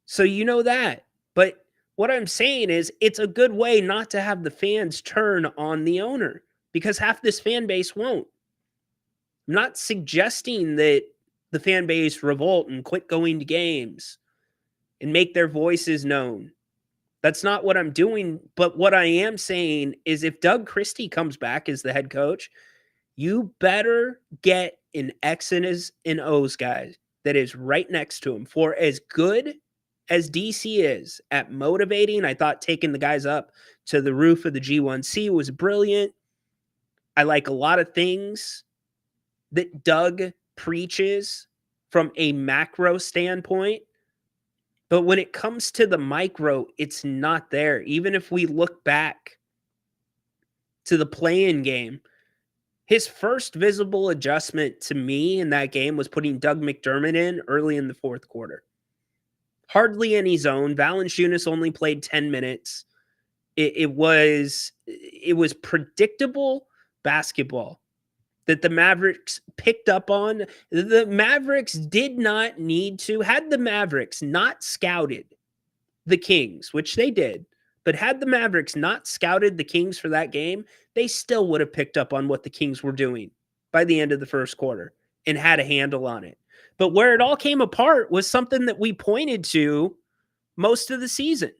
So you know that. But what I'm saying is, it's a good way not to have the fans turn on the owner, because half this fan base won't. I'm not suggesting that the fan base revolt and quit going to games and make their voices known. That's not what I'm doing. But what I am saying is, if Doug Christie comes back as the head coach, you better get an X's and O's guy that is right next to him. For as good as DC is at motivating, I thought taking the guys up to the roof of the G1C was brilliant. I like a lot of things that Doug preaches from a macro standpoint. But when it comes to the micro, it's not there. Even if we look back to the play-in game, his first visible adjustment to me in that game was putting Doug McDermott in early in the fourth quarter. Hardly any zone. Valanciunas only played 10 minutes. It was predictable basketball that the Mavericks picked up on. The Mavericks did not need to. Had the Mavericks not scouted the Kings, which they did, but had the Mavericks not scouted the Kings for that game, they still would have picked up on what the Kings were doing by the end of the first quarter and had a handle on it. But where it all came apart was something that we pointed to most of the season,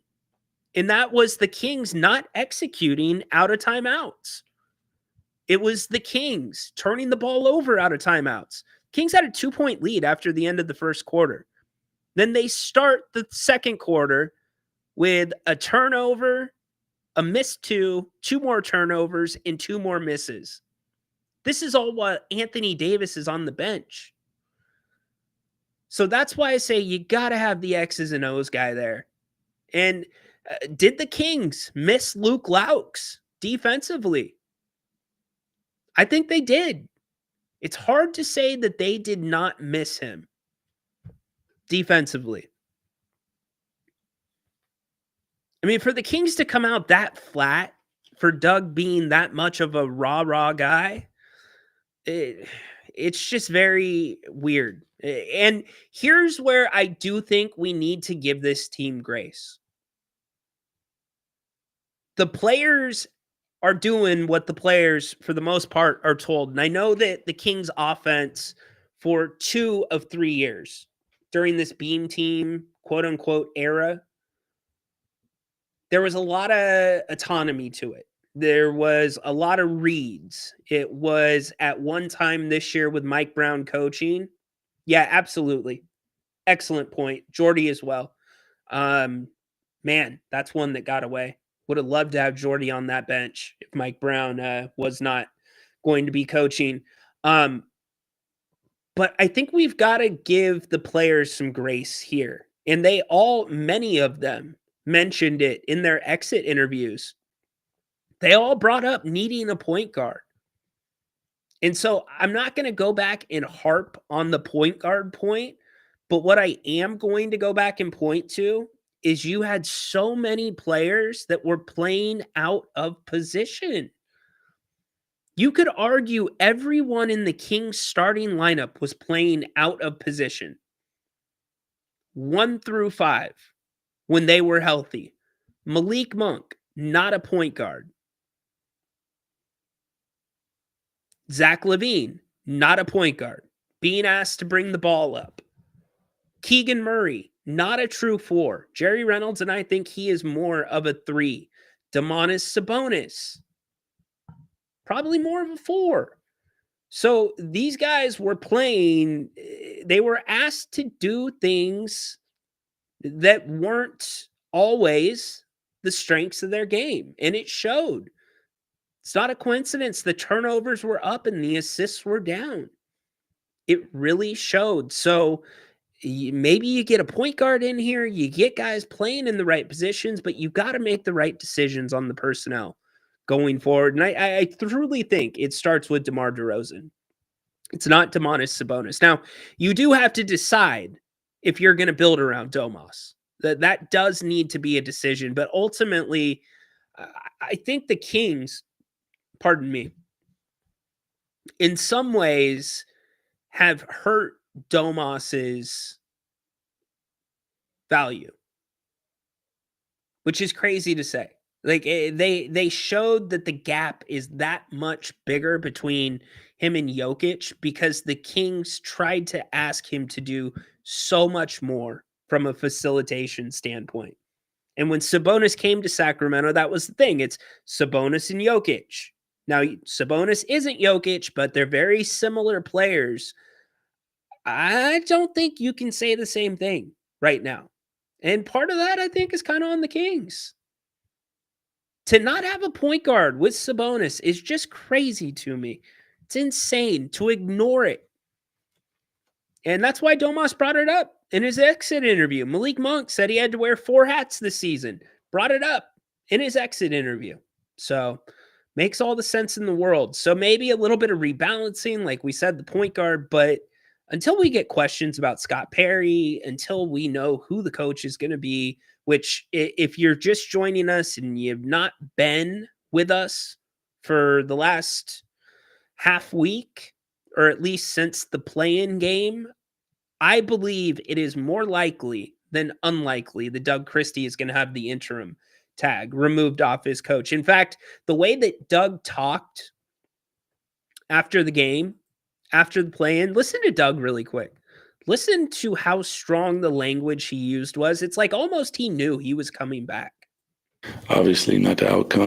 and that was the Kings not executing out of timeouts. It was the Kings turning the ball over out of timeouts. Kings had a 2-point lead after the end of the first quarter. Then they start the second quarter with a turnover, a missed two more turnovers, and 2 more misses. This is all while Anthony Davis is on the bench. So that's why I say you got to have the X's and O's guy there. And did the Kings miss Luke Laux defensively? I think they did. It's hard to say that they did not miss him defensively. I mean, for the Kings to come out that flat, for Doug being that much of a rah-rah guy, it's just very weird. And here's where I do think we need to give this team grace. The players are doing what the players, for the most part, are told. And I know that the Kings offense for 2 of 3 years during this Beam Team, quote-unquote, era, there was a lot of autonomy to it. There was a lot of reads. It was at one time this year with Mike Brown coaching. Yeah, absolutely. Excellent point. Jordy as well. Man, that's one that got away. Would have loved to have Jordy on that bench if Mike Brown was not going to be coaching. But I think we've got to give the players some grace here. And many of them mentioned it in their exit interviews. They all brought up needing a point guard. And so I'm not going to go back and harp on the point guard point, but what I am going to go back and point to is you had so many players that were playing out of position. You could argue everyone in the Kings starting lineup was playing out of position. 1 through 5 when they were healthy. Malik Monk, not a point guard. Zach LaVine, not a point guard, being asked to bring the ball up. Keegan Murray, not a true 4. Jerry Reynolds and I think he is more of a 3. Domantas Sabonis, probably more of a 4. So these guys were playing, they were asked to do things that weren't always the strengths of their game, and it showed. It's not a coincidence. The turnovers were up and the assists were down. It really showed. So maybe you get a point guard in here, you get guys playing in the right positions, but you've got to make the right decisions on the personnel going forward. And I truly think it starts with DeMar DeRozan. It's not Domantas Sabonis. Now, you do have to decide if you're going to build around Domas. That does need to be a decision. But ultimately, I think the Kings, pardon me, in some ways have hurt Domas's value, which is crazy to say. Like they showed that the gap is that much bigger between him and Jokic because the Kings tried to ask him to do so much more from a facilitation standpoint. And when Sabonis came to Sacramento, that was the thing. It's Sabonis and Jokic. Now, Sabonis isn't Jokic, but they're very similar players. I don't think you can say the same thing right now. And part of that, I think, is kind of on the Kings. To not have a point guard with Sabonis is just crazy to me. It's insane to ignore it. And that's why Domas brought it up in his exit interview. Malik Monk said he had to wear 4 hats this season. Brought it up in his exit interview. So makes all the sense in the world. So maybe a little bit of rebalancing, like we said, the point guard. But until we get questions about Scott Perry, until we know who the coach is going to be, which if you're just joining us and you've not been with us for the last half week, or at least since the play-in game, I believe it is more likely than unlikely that Doug Christie is going to have the interim tag removed off his coach. In fact, the way that Doug talked after the game, after the play-in, listen to Doug really quick. Listen to how strong the language he used was. It's like almost he knew he was coming back. Obviously not the outcome.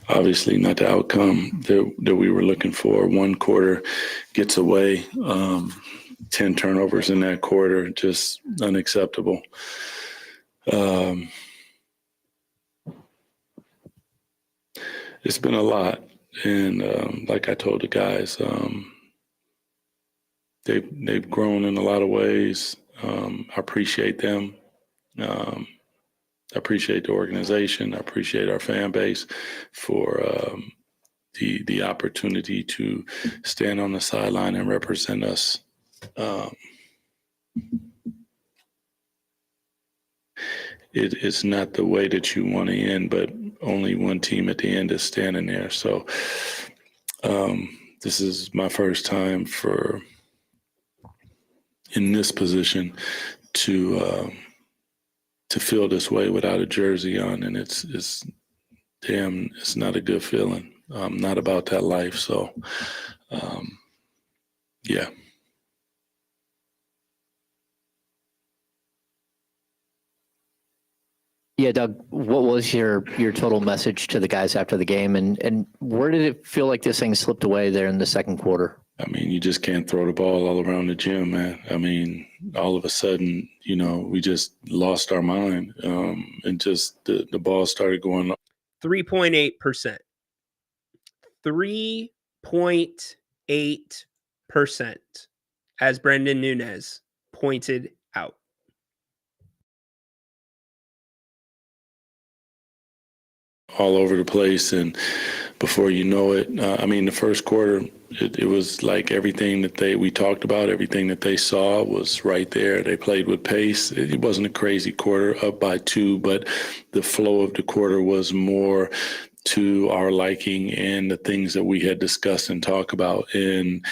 Obviously not the outcome that we were looking for. One quarter gets away, 10 turnovers in that quarter, just unacceptable. It's been a lot. And like I told the guys, they've grown in a lot of ways. I appreciate them. I appreciate the organization. I appreciate our fan base for the opportunity to stand on the sideline and represent us. It's not the way that you want to end, but only one team at the end is standing there. So this is my first time in this position to feel this way without a jersey on, and it's not a good feeling. I'm not about that life, so yeah. Yeah, Doug, what was your total message to the guys after the game, and where did it feel like this thing slipped away there in the second quarter? I mean, you just can't throw the ball all around the gym, man. I mean, all of a sudden, we just lost our mind, and just the ball started going up. 3.8%. 3.8%, as Brendan Nunez pointed out. All over the place, and before you know it, I mean, the first quarter, it was like everything that we talked about, everything that they saw was right there. They played with pace. It wasn't a crazy quarter, up by 2, but the flow of the quarter was more to our liking and the things that we had discussed and talked about. In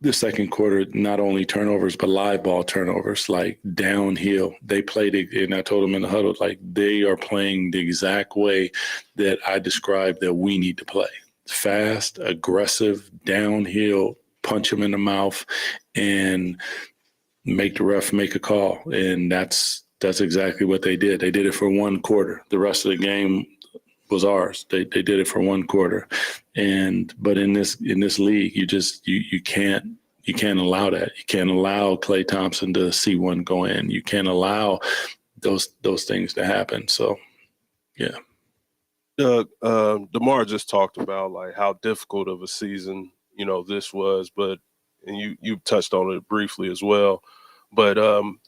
the second quarter, not only turnovers, but live ball turnovers, like downhill. They played it, and I told them in the huddle, like they are playing the exact way that I described that we need to play. Fast, aggressive, downhill, punch them in the mouth, and make the ref make a call. And that's exactly what they did. They did it for one quarter. The rest of the game was ours. They did it for one quarter. But in this league, you can't allow that. You can't allow Klay Thompson to see one go in. You can't allow those things to happen. So, yeah. Doug, DeMar just talked about like how difficult of a season, this was, and you touched on it briefly as well. But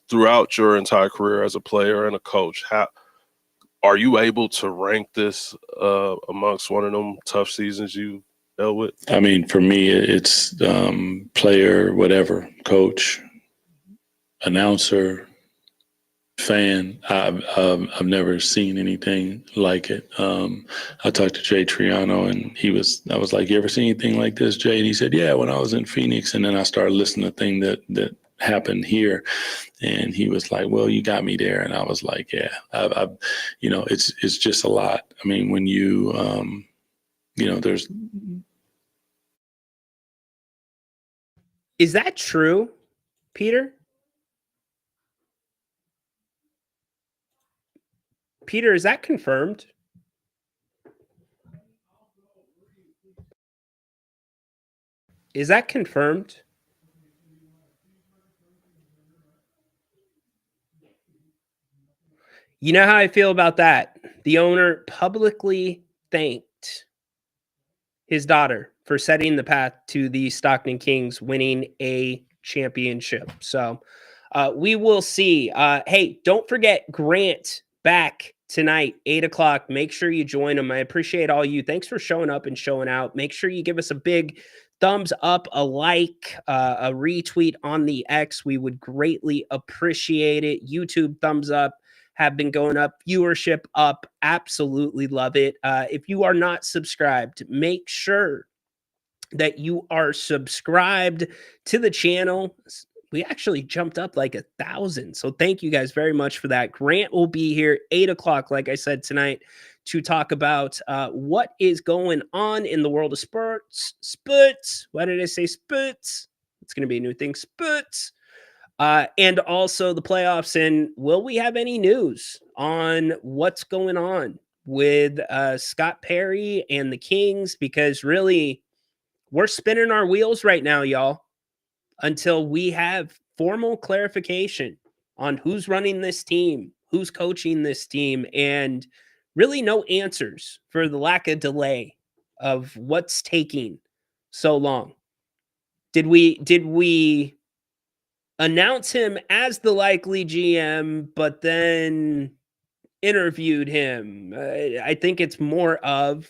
throughout your entire career as a player and a coach, how are you able to rank this amongst one of them tough seasons you dealt with? I mean, for me, it's player, whatever, coach, announcer, fan. I've never seen anything like it. I talked to Jay Triano, and I was like, "You ever seen anything like this, Jay?" And he said, "Yeah, when I was in Phoenix." And then I started listening to things that happened here, and he was like, "Well, you got me there." And I was like, "Yeah, it's just a lot." I mean, when there's. Is that true, Peter? Peter, is that confirmed? Is that confirmed? You know how I feel about that. The owner publicly thanked his daughter for setting the path to the Stockton Kings winning a championship. So we will see. Hey, don't forget Grant back tonight, 8 o'clock. Make sure you join him. I appreciate all you. Thanks for showing up and showing out. Make sure you give us a big thumbs up, a like, a retweet on the X. We would greatly appreciate it. YouTube thumbs up have been going up, viewership up. Absolutely love it. If you are not subscribed, make sure that you are subscribed to the channel. We actually jumped up like 1,000. So thank you guys very much for that. Grant will be here 8 o'clock, like I said, tonight to talk about what is going on in the world of sports. Sports. Why did I say sports? It's going to be a new thing. Sports. And also the playoffs. And will we have any news on what's going on with Scott Perry and the Kings? Because really, we're spinning our wheels right now, y'all, until we have formal clarification on who's running this team, who's coaching this team, and really no answers for the lack of delay of what's taking so long. Did we announce him as the likely GM, but then interviewed him? I think it's more of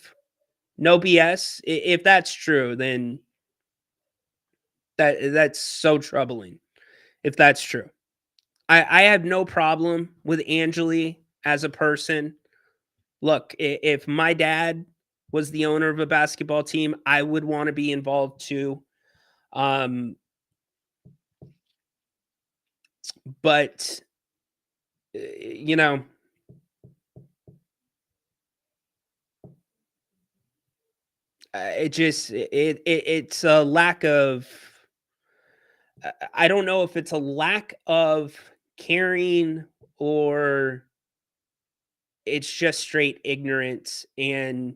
no BS. If that's true, then that's so troubling. If that's true, I have no problem with Angeli as a person. Look, if my dad was the owner of a basketball team, I would want to be involved too. But it's a lack of. I don't know if it's a lack of caring or it's just straight ignorance and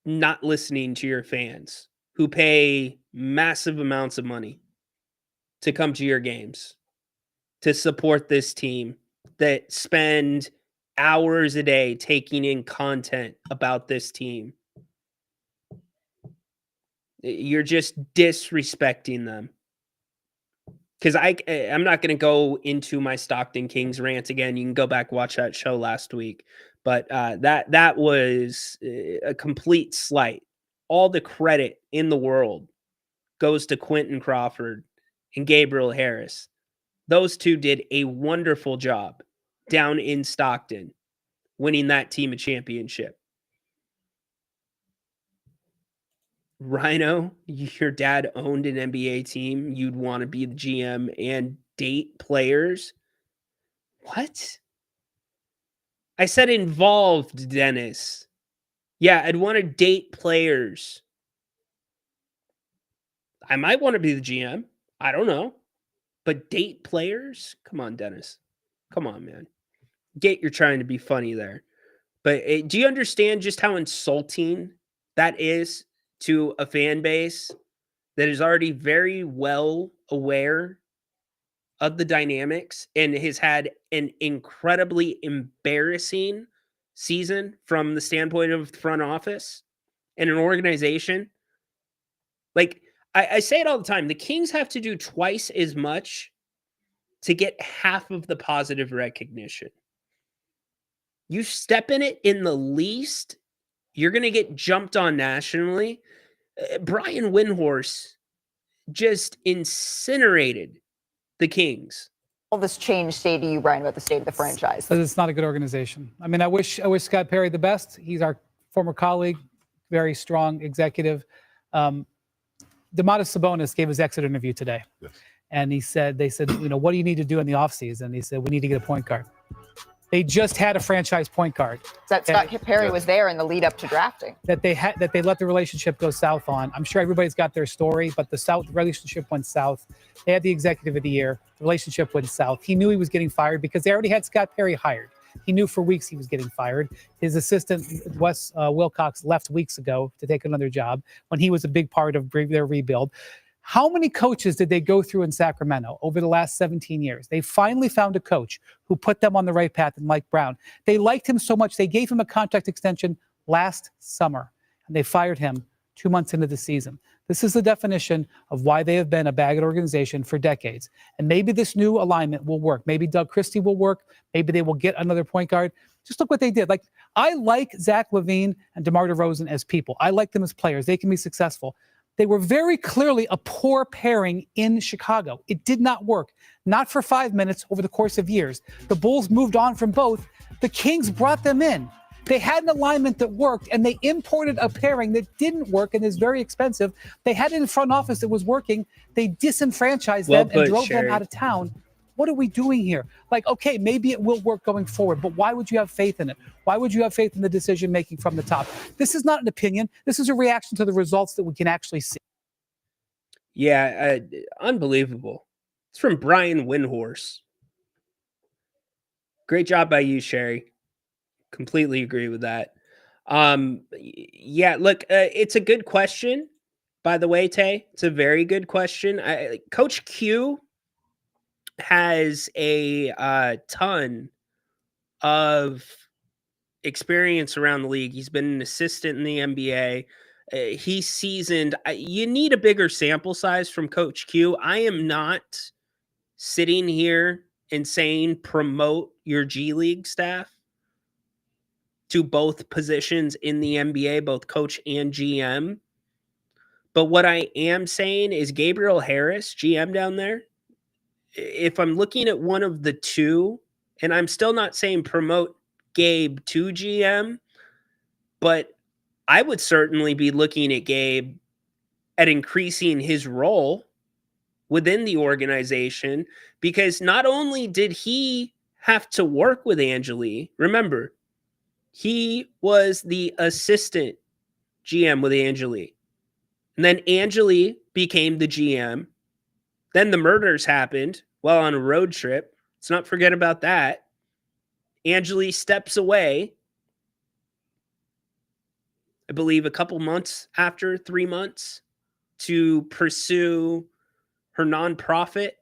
not listening to your fans who pay massive amounts of money to come to your games, to support this team, that spend hours a day taking in content about this team. You're just disrespecting them. Because I'm not going to go into my Stockton Kings rant again. You can go back, watch that show last week. But that was a complete slight. All the credit in the world goes to Quentin Crawford and Gabriel Harris. Those two did a wonderful job down in Stockton, winning that team a championship. Rhino, your dad owned an NBA team. You'd want to be the GM and date players. What? I said involved, Dennis. Yeah, I'd want to date players. I might want to be the GM. I don't know. But date players? Come on, Dennis. Come on, man. You're trying to be funny there. But do you understand just how insulting that is to a fan base that is already very well aware of the dynamics and has had an incredibly embarrassing season from the standpoint of the front office and an organization? Like, I say it all the time. The Kings have to do twice as much to get half of the positive recognition. You step in it in the least, you're going to get jumped on nationally. Brian Windhorst just incinerated the Kings. All this change say to you, Brian, about the state of the franchise? Because it's not a good organization. I mean, I wish Scott Perry the best. He's our former colleague, very strong executive. Domantas Sabonis gave his exit interview today. Yes. And they said, what do you need to do in the offseason? He said, we need to get a point guard. They just had a franchise point guard. That Scott Perry was there in the lead up to drafting. That they let the relationship go south on. I'm sure everybody's got their story, but the relationship went south. They had the executive of the year. The relationship went south. He knew he was getting fired because they already had Scott Perry hired. He knew for weeks he was getting fired. His assistant, Wes Wilcox, left weeks ago to take another job when he was a big part of their rebuild. How many coaches did they go through in Sacramento over the last 17 years? They finally found a coach who put them on the right path, and Mike Brown. They liked him so much, they gave him a contract extension last summer, and they fired him 2 months into the season. This is the definition of why they have been a bagged organization for decades. And maybe this new alignment will work. Maybe Doug Christie will work. Maybe they will get another point guard. Just look what they did. Like, I like Zach LaVine and DeMar DeRozan as people. I like them as players. They can be successful. They were very clearly a poor pairing in Chicago. It did not work. Not for 5 minutes over the course of years. The Bulls moved on from both. The Kings brought them in. They had an alignment that worked, and they imported a pairing that didn't work and is very expensive. They had it in front office that was working. They disenfranchised them and drove them out of town. What are we doing here? Like, okay, maybe it will work going forward, but why would you have faith in it? Why would you have faith in the decision-making from the top? This is not an opinion. This is a reaction to the results that we can actually see. Yeah, unbelievable. It's from Brian Windhorst. Great job by you, Sherry. Completely agree with that. Yeah, look, it's a good question, by the way, Tay. It's a very good question. Coach Q has a ton of experience around the league. He's been an assistant in the NBA. He's seasoned. You need a bigger sample size from Coach Q. I am not sitting here and saying promote your G League staff to both positions in the NBA, both coach and GM. But what I am saying is Gabriel Harris, GM down there, if I'm looking at one of the two, and I'm still not saying promote Gabe to GM, but I would certainly be looking at Gabe at increasing his role within the organization, because not only did he have to work with Angeli, remember, he was the assistant GM with Angeli. And then Angeli became the GM. Then the murders happened while on a road trip. Let's not forget about that. Angeli steps away, I believe a couple months after, 3 months, to pursue her nonprofit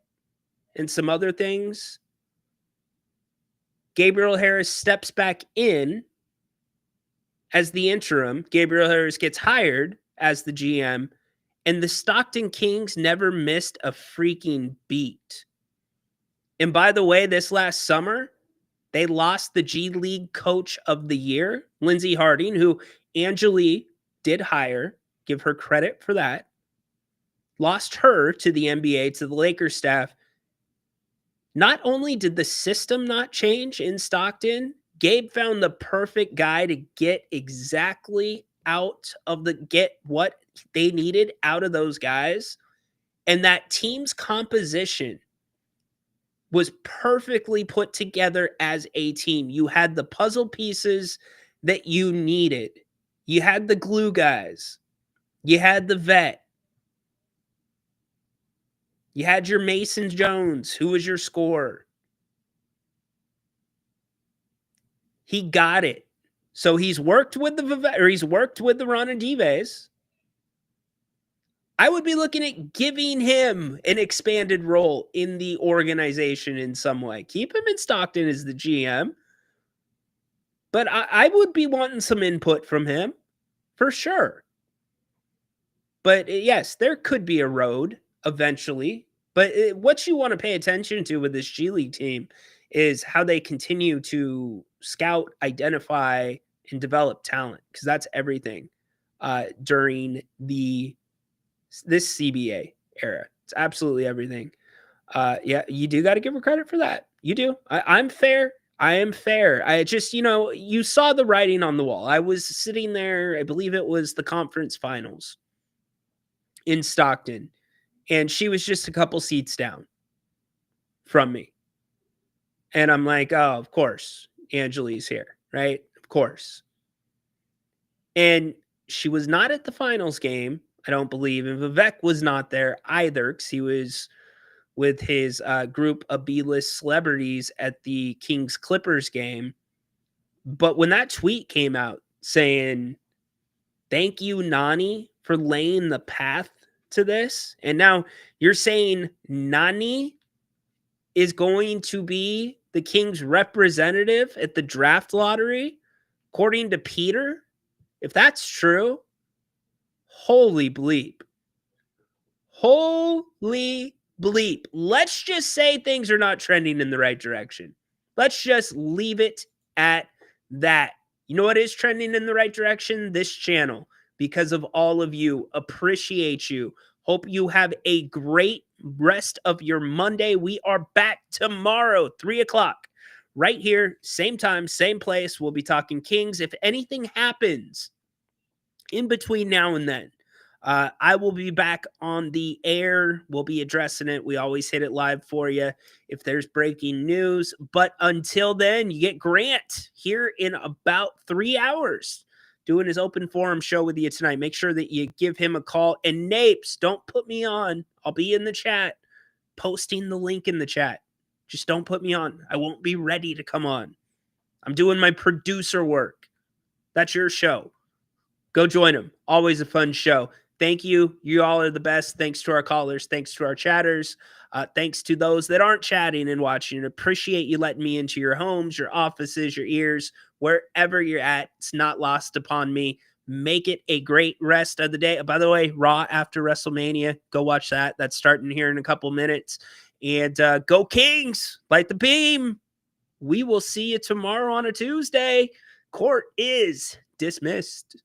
and some other things. Gabriel Harris steps back in as the interim. Gabriel Harris gets hired as the GM, and the Stockton Kings never missed a freaking beat. And by the way, this last summer, They lost the G League Coach of the Year, Lindsey Harding, who Angeli did hire. Give her credit for that. Lost her to the NBA, to the Lakers staff. Not only did the system not change in Stockton, Gabe found the perfect guy to get exactly get what they needed out of those guys. And that team's composition was perfectly put together as a team. You had the puzzle pieces that you needed. You had the glue guys. You had the vet. You had your Mason Jones, who was your scorer. He got it. So he's worked with he's worked with the Ron Dives. I would be looking at giving him an expanded role in the organization in some way. Keep him in Stockton as the GM. But I would be wanting some input from him for sure. But yes, there could be a road eventually. But what you want to pay attention to with this G League team is how they continue to scout, identify, and develop talent, because that's everything during this CBA era. It's absolutely everything. Yeah, you do got to give her credit for that. You do. I'm fair. I am fair. I just, you saw the writing on the wall. I was sitting there, I believe it was the conference finals in Stockton, and she was just a couple seats down from me. And I'm like, oh, of course, Angeli's here, right? Of course. And she was not at the finals game, I don't believe. And Vivek was not there either, because he was with his group of B-list celebrities at the Kings Clippers game. But when that tweet came out saying, thank you, Nani, for laying the path to this. And now you're saying Nani is going to be the Kings representative at the draft lottery, according to Peter. If that's true, holy bleep. Holy bleep. Let's just say things are not trending in the right direction. Let's just leave it at that. You know what is trending in the right direction? This channel. Because of all of you. Appreciate you. Hope you have a great rest of your Monday. We are back tomorrow, 3 o'clock. Right here, same time, same place. We'll be talking Kings. If anything happens in between now and then, I will be back on the air. We'll be addressing it. We always hit it live for you if there's breaking news. But until then, you get Grant here in about 3 hours doing his open forum show with you tonight. Make sure that you give him a call. And Napes, don't put me on. I'll be in the chat, posting the link in the chat. Just don't put me on. I won't be ready to come on. I'm doing my producer work. That's your show. Go join him. Always a fun show. Thank you. You all are the best. Thanks to our callers. Thanks to our chatters. Thanks to those that aren't chatting and watching. Appreciate you letting me into your homes, your offices, your ears, wherever you're at. It's not lost upon me. Make it a great rest of the day. By the way, Raw after WrestleMania. Go watch that. That's starting here in a couple minutes. And go Kings. Light the beam. We will see you tomorrow on a Tuesday. Court is dismissed.